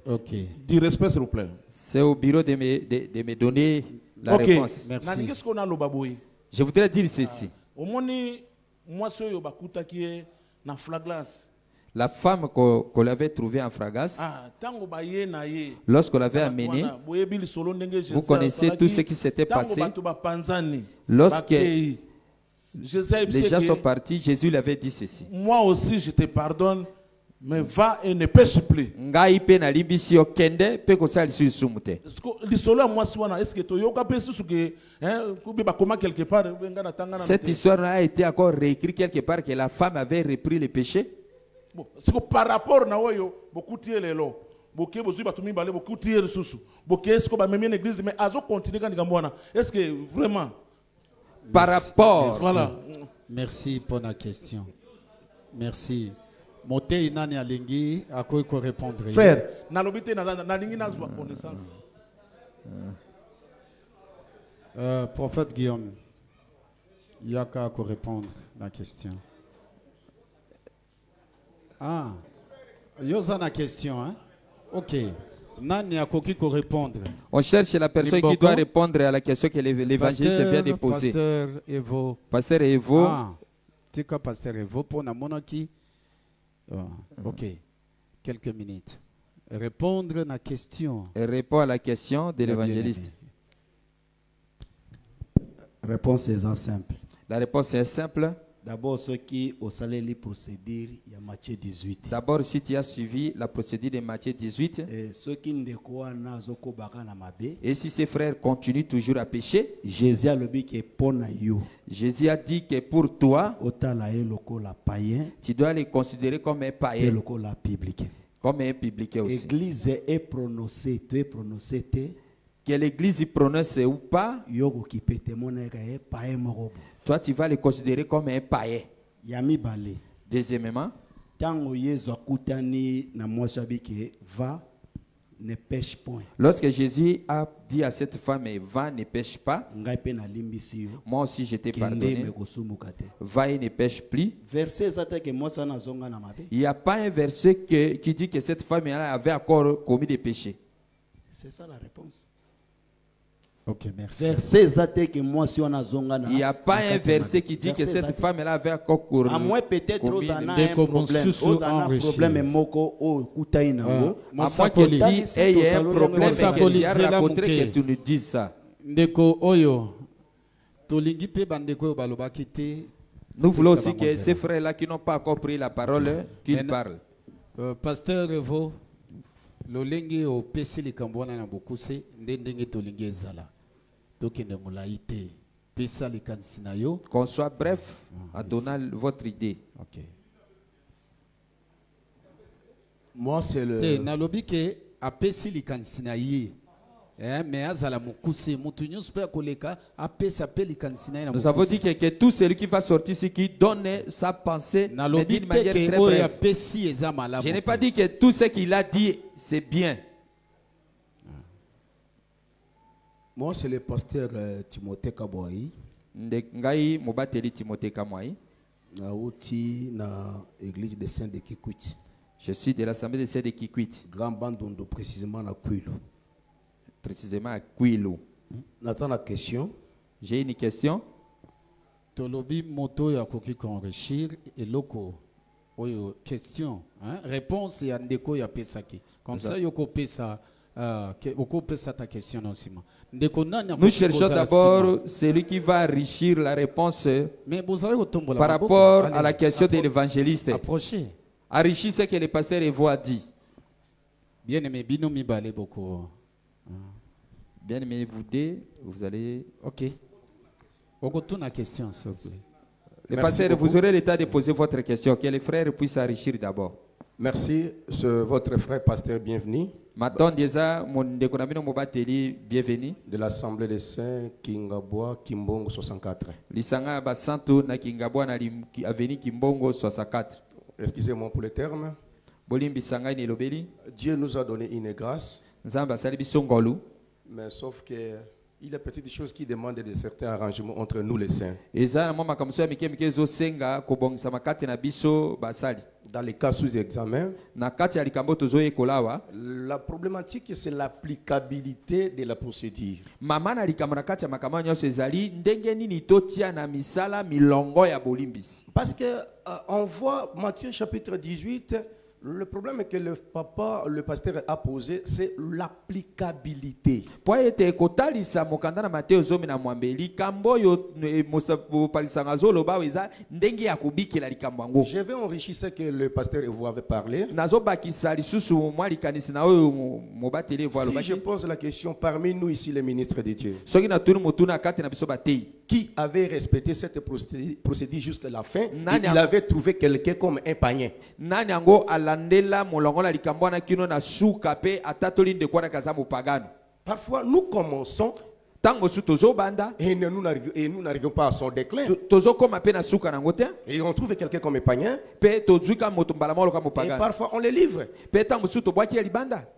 Ok. Du respect, s'il vous plaît. C'est au bureau de me donner la réponse. Merci. Je voudrais dire ceci. La femme qu'on avait trouvée en fragasse, lorsqu'on l'avait amenée, vous connaissez tout ce qui s'était passé. Lorsque les gens sont partis, Jésus lui avait dit ceci. Moi aussi, je te pardonne. Mais va et ne pêche plus. Cette histoire a été encore réécrite quelque part que la femme avait repris le péché. Par rapport à est-ce que vraiment par rapport. Voilà. Merci pour la question. Merci. Moté inani alingi akoy ko répondre. Frère, na lobité na lingi na zwa connaissance. Prophète Guillaume, il y a qu'à répondre à la question. Ah, yoza na question, hein? Ok. Nani a koki ko répondre. On cherche la personne qui doit répondre à la question que l'évangéliste vient de poser. Pasteur Evo. Pasteur Evo. Ah, tika Pasteur Evo pour na monaki. Ok, quelques minutes. Répondre à la question. Et répond à la question de l'évangéliste. Réponse est simple. La réponse est simple. D'abord, ceux qui ont salé les procédures, il y a Matthieu 18. D'abord, si tu as suivi la procédure de Matthieu 18. Et ceux qui ne croient pas. Et si ces frères continuent toujours à pécher, Jésus a dit que pour toi, tu dois les considérer comme un païen. Comme un publicain aussi. L'église est prononcée, tu es prononcé. Que l'église prononce ou pas, toi tu vas les considérer comme un païen. Deuxièmement, ne pêche point. Lorsque Jésus a dit à cette femme, va, ne pêche pas, moi aussi je t'ai pardonné, va et ne pêche plus. Il n'y a pas un verset qui dit que cette femme avait encore commis des péchés. C'est ça la réponse. Ok, merci. Il n'y a pas un verset qui dit que cette femme avait encore commis. À moins peut-être aux un problème moko au kutaina. À moins que dit il y a un problème qui a rencontré que tu nous dises ça. Nous voulons aussi que ces frères-là qui n'ont pas encore pris la parole, qu'ils parlent. Pasteur Revo, l'olengi au PC les Cambouana na beaucoup c'est ndenge tolingi ezala. Qu'on soit bref à donner votre idée. Ok. Moi c'est le. Nalobi ke apesi likansina ye. Mais azala mukuse mutunyo super koleka apesi apeli kansina na. Nous avons dit que tout celui qui va sortir ici qui donne sa pensée d'une manière très brève. Je n'ai pas dit que tout ce qu'il a dit c'est bien. Moi, c'est le pasteur Timothée Kabouaï. Ngai mobateli Timothée Kabouaï. Na l'église des Saints de Kikwit. Je suis de l'assemblée des Saints de Kikwit. Grand Bandondo précisément à Kwilu. Précisément à Kwilu. N'attends la question. J'ai une question. Tolobi moto ya koki enrichir et loko. Oyo question, hein? Réponse ya ndeko ya pesaki. Comme ça yoko pesa. Nous cherchons d'abord celui qui va enrichir la réponse par rapport à la question de l'évangéliste. Enrichir ce que le pasteur Evo a dit. Bien-aimé, bien-aimé, vous allez... Ok. La question, s'il vous plaît. Le pasteur, vous aurez l'état de poser votre question, que les frères puissent enrichir d'abord. Merci, votre frère pasteur, bienvenue. Bienvenue. De l'Assemblée des Saints, Kingaboa, Kimbongo 64. Excusez-moi pour le terme. Dieu nous a donné une grâce. Mais sauf que il y a petites choses qui demandent de certains arrangements entre nous les saints. Dans les cas sous examen, la problématique c'est l'applicabilité de la procédure. Parce que on voit Matthieu chapitre 18. Le problème que le pasteur a posé, c'est l'applicabilité. Je vais enrichir ce que le pasteur vous avait parlé. Si je pose la question parmi nous ici, les ministres de Dieu, qui avait respecté cette procédure jusqu'à la fin, il avait trouvé quelqu'un comme un païen. Parfois nous commençons et nous n'arrivons pas à son déclin. Et on trouve quelqu'un comme un païen. Et parfois on le livre.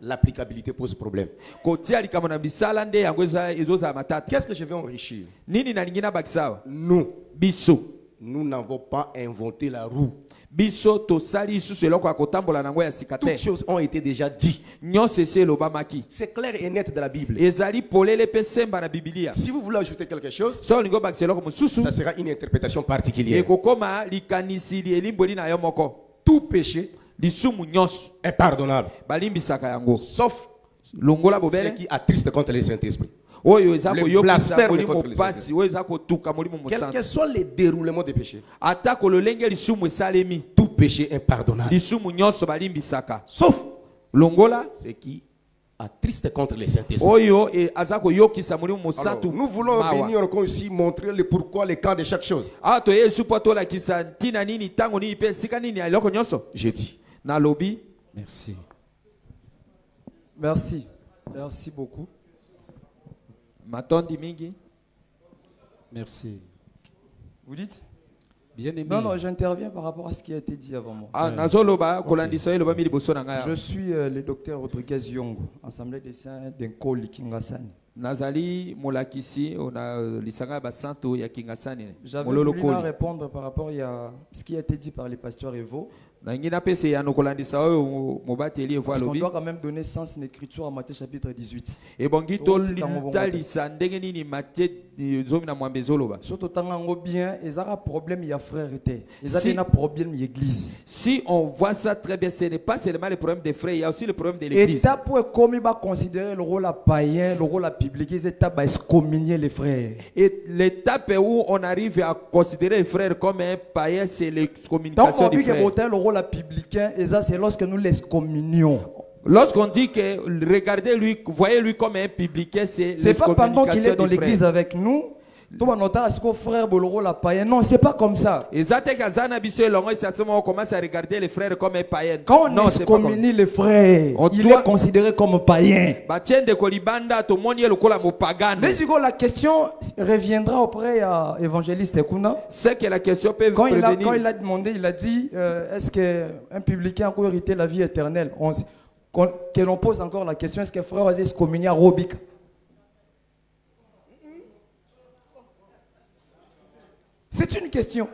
L'applicabilité pose problème. Qu'est-ce que je vais enrichir? Nous n'avons pas inventé la roue. Toutes choses ont été déjà dites. C'est clair et net de la Bible. Si vous voulez ajouter quelque chose, ça sera une interprétation particulière. Tout péché est pardonnable, sauf ce qui attriste contre le Saint-Esprit. Le blasphème contre le Saint-Esprit. Quel que soit le déroulement des péchés, tout péché est pardonnable, sauf ce qui attriste contre le Saint-Esprit. Nous voulons venir encore ici montrer le pourquoi, les cas de chaque chose. J'ai dit. Merci. Merci. Merci beaucoup. Merci. Vous dites? Non, j'interviens par rapport à ce qui a été dit avant moi. Je suis le docteur Rodriguez Yongo, Assemblée des saints d'Enkoli Kingasani. Nazali molakisi ona lisanga basanto ya Kingasani. J'avais voulu répondre par rapport à ce qui a été dit par les pasteurs Evo. Parce qu'on doit quand même donner sens à l'écriture en Matthieu chapitre 18. Si on voit ça très bien, ce n'est pas seulement le problème des frères, il y a aussi le problème de l'église. Considérer le rôle païen, le rôle public, excommunier les frères. Et l'étape où on arrive à considérer les frères comme un païen, c'est l'excommunication des frères. La publicain, et ça c'est lorsque nous les communions. Lorsqu'on dit que regardez-lui, voyez-lui comme un publicain, c'est pas pendant qu'il est dans l'église avec nous. Non, c'est pas comme ça. Quand on commence à regarder les frères comme un païen. Quand on excommunie les frères, il est considéré comme païen. Mais la question reviendra auprès de l'évangéliste Ekuna. C'est que la question peut quand il a demandé, il a dit est-ce qu'un publicain a hérité la vie éternelle? Que l'on pose encore la question, est-ce que frère va excommunier à Robik? C'est une question.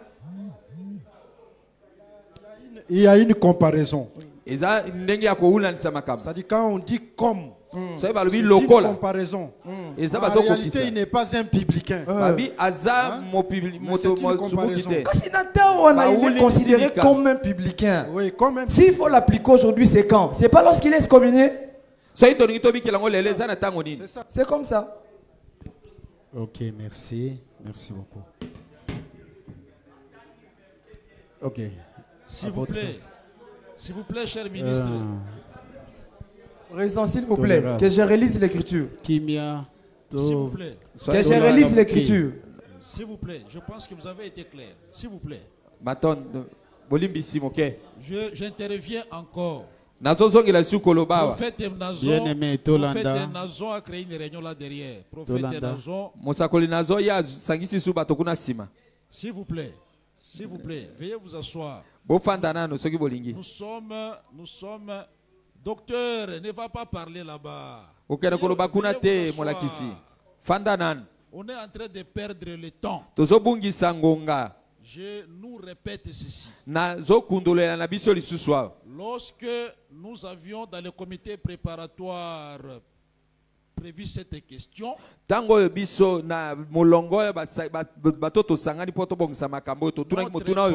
Il y a une comparaison. C'est-à-dire quand on dit comme, c'est une comparaison. En réalité, il n'est pas un publicain. C'est une comparaison. Il est considéré comme un publicain. Oui, comme un... S'il faut l'appliquer aujourd'hui, c'est quand? C'est pas lorsqu'il est excommunié. C'est comme ça. Ok, merci. Merci beaucoup. Ok. S'il vous plaît, cher ministre. Président, s'il vous plaît, que je relise l'écriture. Kimia. S'il vous plaît. Que je relise l'écriture. S'il vous plaît, je pense que vous avez été clair. S'il vous plaît. J'interviens encore. Prophète Nazo a créé une réunion là derrière. Prophète Nazo. S'il vous plaît. S'il vous plaît, veuillez vous asseoir. Nous sommes docteur, ne va pas parler là-bas. On est en train de perdre le temps. Je nous répète ceci. Lorsque nous avions dans le comité préparatoire prévu cette question, notre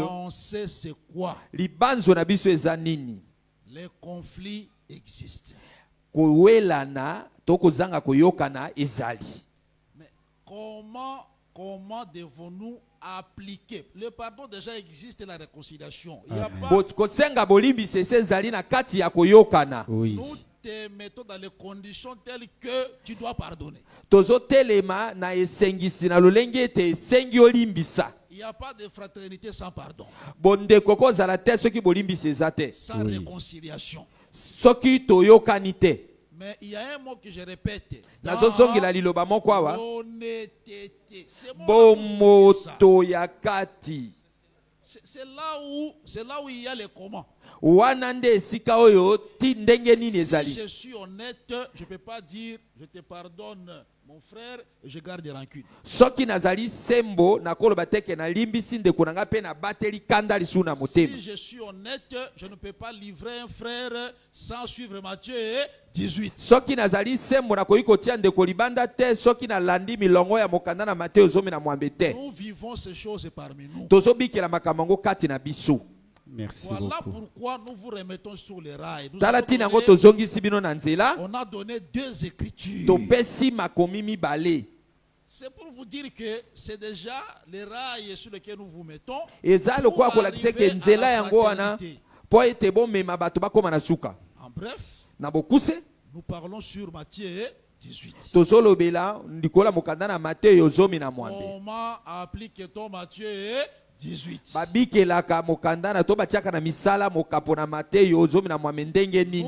pensée c'est quoi? Les conflits existent. Mais comment devons-nous appliquer? Le pardon déjà existe et la réconciliation. Il y a pas... Nous te mettons dans les conditions telles que tu dois pardonner. Il n'y a pas de fraternité sans pardon. Sans réconciliation. Mais il y a un mot que je répète. C'est là où il y a les comment. Si je suis honnête, je ne peux pas dire je te pardonne mon frère et je garde des rancunes. Si je suis honnête, je ne peux pas livrer un frère sans suivre Matthieu 18. Nous vivons ces choses parmi nous. Merci voilà beaucoup. Pourquoi nous vous remettons sur les rails. On a donné deux écritures. C'est pour vous dire que c'est déjà les rails sur lesquels nous vous mettons. En bref, nous parlons sur Matthieu 18. Comment applique-t-on Matthieu 18.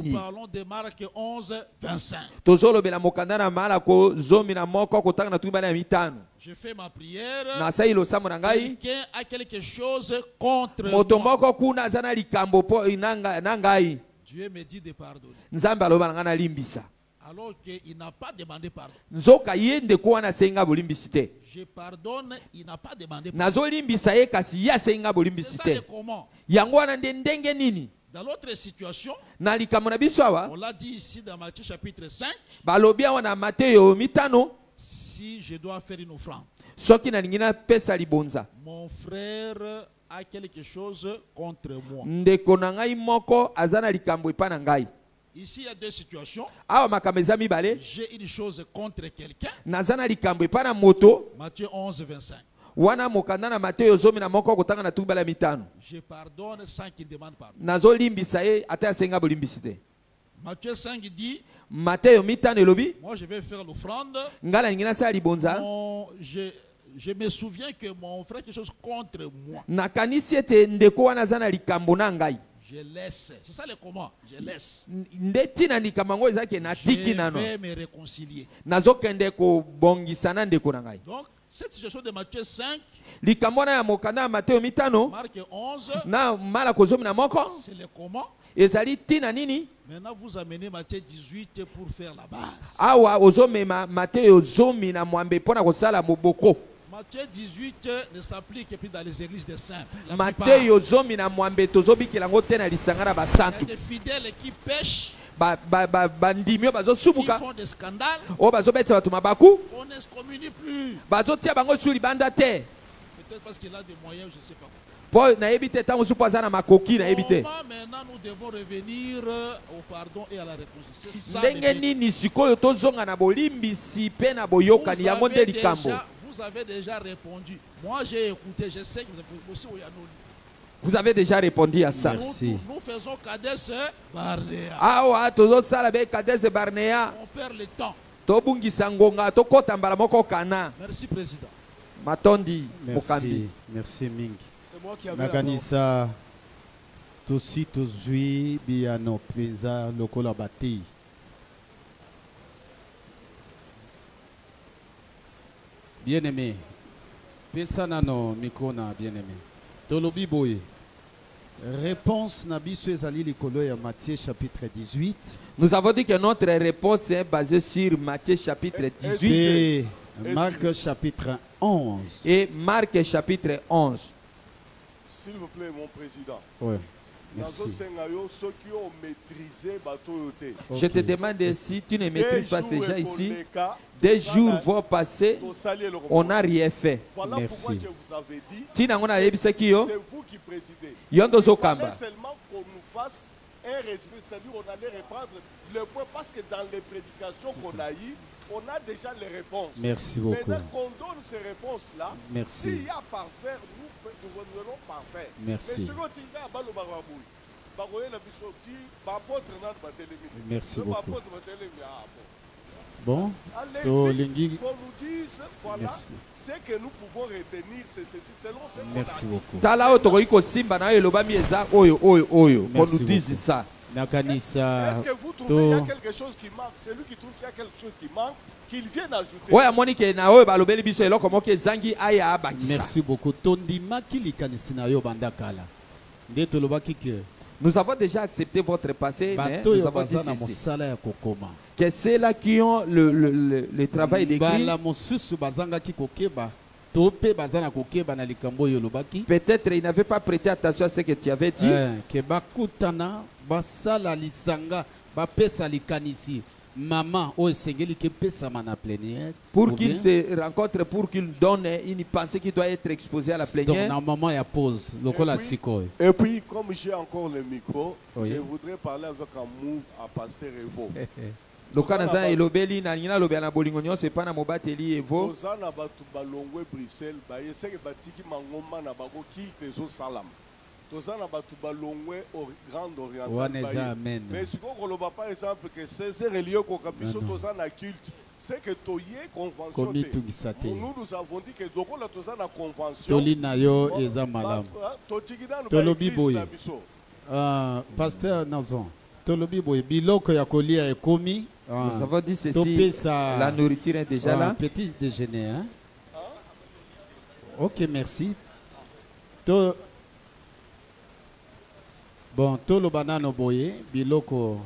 Nous parlons de Marc 11, 25. Je fais ma prière. Quelqu'un a quelque chose contre moi. Dieu me dit de pardonner. Alors qu'il n'a pas demandé pardon. Je pardonne, il n'a pas demandé pardon. C'est ça le comment. Dans l'autre situation, on l'a dit ici dans Matthieu chapitre 5, si je dois faire une offrande, mon frère a quelque chose contre moi. Ici, il y a deux situations. J'ai une chose contre quelqu'un. Matthieu 11, 25. Je pardonne sans qu'il demande pardon. Matthieu 5 dit, moi je vais faire l'offrande. Je me souviens que mon frère a quelque chose contre moi. Je laisse. C'est ça le comment. Je laisse. Je vais me réconcilier. Donc, cette situation de Matthieu 5, Marc 11, c'est le comment. Maintenant, vous amenez Matthieu 18 pour faire la base. Matthieu 18 ne s'applique que dans les églises des saints. Il y a des fidèles qui pêchent, qui font des scandales, on n'excommunie plus. Peut-être parce qu'il a des moyens, je ne sais pas. Maintenant, nous devons revenir au pardon et à la réconciliation. Vous avez déjà répondu. Moi, j'ai écouté. Je sais que vous avez aussi. Vous avez déjà répondu à ça. Merci. Nous faisons Kades Barnea. On perd le temps. Merci, Président. Merci, Ming. C'est moi qui avais Naganisa Tosi Tozui Biano Prinza Lokola Bati. Bien-aimé, Pesanano Mikona, bien-aimé. Tolobi Boye. Réponse Nabisu Ezali Likolo ya Matthieu chapitre 18. Nous avons dit que notre réponse est basée sur Matthieu chapitre 18. Et Marc chapitre 11. Et Marc chapitre 11. S'il vous plaît, mon président. Oui. Merci. Je te demande si tu ne maîtrises pas ces gens ici. Des jours vont passer, on n'a rien fait. Voilà pourquoi je vous avais dit, c'est vous qui présidez. Il fallait seulement qu'on nous fasse un résumé, c'est-à-dire qu'on allait reprendre le point, parce que dans les prédications qu'on a eues, on a déjà les réponses. Merci beaucoup. Maintenant qu'on donne ces réponses-là, s'il y a par faire, nous allons par faire. Merci. Merci beaucoup. Bon, qu'on nous dise, voilà, ce que nous pouvons retenir, c'est selon ce qu'on a. Merci beaucoup. Qu'on nous dise ça. Est-ce que vous trouvez qu'il y a quelque chose qui manque? Celui qui trouve qu'il y a quelque chose qui manque, qu'il vienne ajouter. Merci beaucoup. Nous avons déjà accepté votre passé, mais nous avons dit que c'est là qui ont le travail d'écrit. Peut-être ils n'avaient pas prêté attention à ce que tu avais dit. Maman, pour qu'ils se rencontrent, pour qu'ils donnent une pensée qui doit être exposée à la plénière. Et puis, comme j'ai encore le micro, oui, je voudrais parler avec amour à Pasteur Evo. Lokanaza elobeli na ngina lobe na bolingo nyonso epa na mobateli Evo. Ozana batu balongwe Bruxelles ba yeseke batiki mangoma na bako ki tezo salam. Tozana batu balongwe au Grand Orient. Amen. Mais si on koloba par exemple que Césaire Elio ko kabiso tozana culte c'est que tu y convention. Nous avons dit que Doko la toza na convention. Tolina yo eza malam. Tolobi boy. Pasteur Nazon. Tolobi boy biloko ya kolia ekomi. Nous avons dit ceci. La nourriture est déjà là. Petit déjeuner hein. OK, merci. Bon, tolo banano boye biloko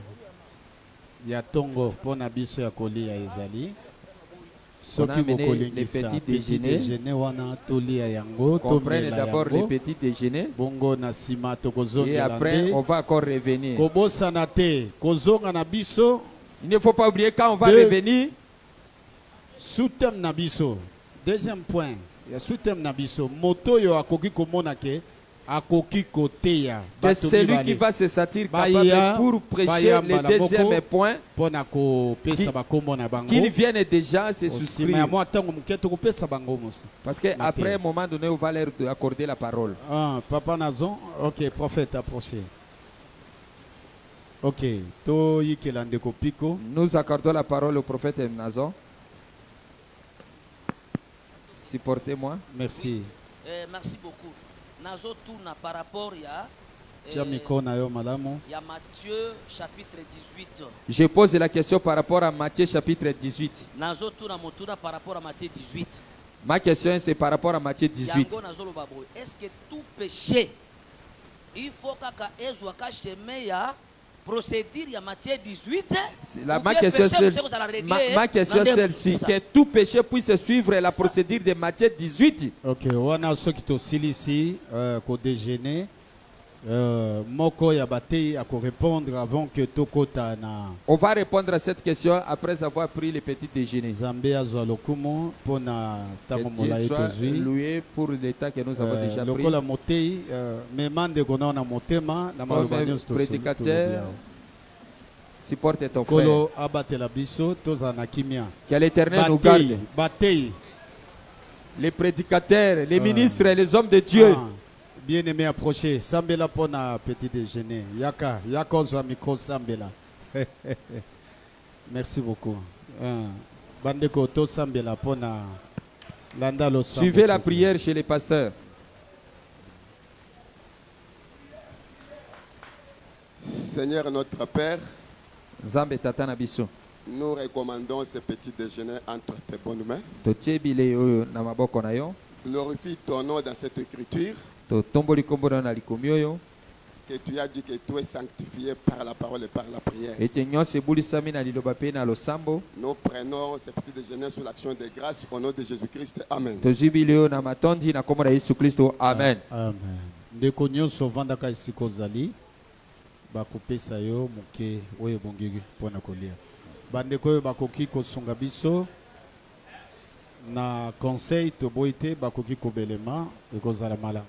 ya tongo pona biso ya kolia ezali. Soki les petits déjeuners wana tolia yango, comprenez d'abord les petits déjeuners. Bongo na sima tokozonga. Et après on va encore revenir. Kobosa na te, kozonga na biso. Il ne faut pas oublier quand on va revenir. Sous-thème na biso. Deuxième point, ya sous-thème na biso. Moto yo akoki komona ke akoki koteya. Que celui qui va se sentir capable pour prêcher le deuxième point, qu'il vienne déjà se souscrire. Parce qu'après un moment donné, on va leur accorder la parole. Ah, Papa Nazon, ok, prophète, approchez. Ok, nous accordons la parole au prophète Nazon. Supportez-moi. Merci. Merci beaucoup. Nazo tourne par rapport à Matthieu chapitre 18. Je pose la question par rapport à Matthieu chapitre 18. Nazo tourne par rapport à Matthieu 18. Ma question c'est par rapport à Matthieu 18. Est-ce que tout péché, il faut que chemin procédure à Matthieu 18? Ma question c'est celle-ci, que tout péché puisse suivre la procédure de Matthieu 18. Ok, on a ceux qui sont ici, qu'au déjeuner, moko ya batei à répondre avant que tokota na. On va répondre à cette question après avoir pris le petit déjeuner. Zambé azwa lokumo pona tamomola etozui. Loué pour l'état que nous avons déjà pris. Lokola motei mais mande kona na motema na malobanyos to. Prédicateur, supporte ton frère. Kolo abatela biso tozana kimia. Que l'Éternel nous garde. Batei. Les prédicateurs, les ministres et les hommes de Dieu. Bien-aimé approché, Sambela pona petit déjeuner. Yaka, yakozwa micro Sambela. Merci beaucoup. Bandeko to Sambela pona landalo. Suivez la prière chez les pasteurs. Seigneur notre Père, Zambe tatana biso. Nous recommandons ce petit déjeuner entre tes bonnes mains. Glorifie ton nom dans cette écriture. Que tu as dit que tu es sanctifié par la parole et par la prière. Nous prenons ce petit déjeuner sous l'action de grâce au nom de Jésus-Christ. Amen. Amen. Amen. Bakopesa yo muke oyo bongegi pona kolia. Bandeko yo bakoki kosunga biso na conseil to boite bakoki kobelema ekozala mala.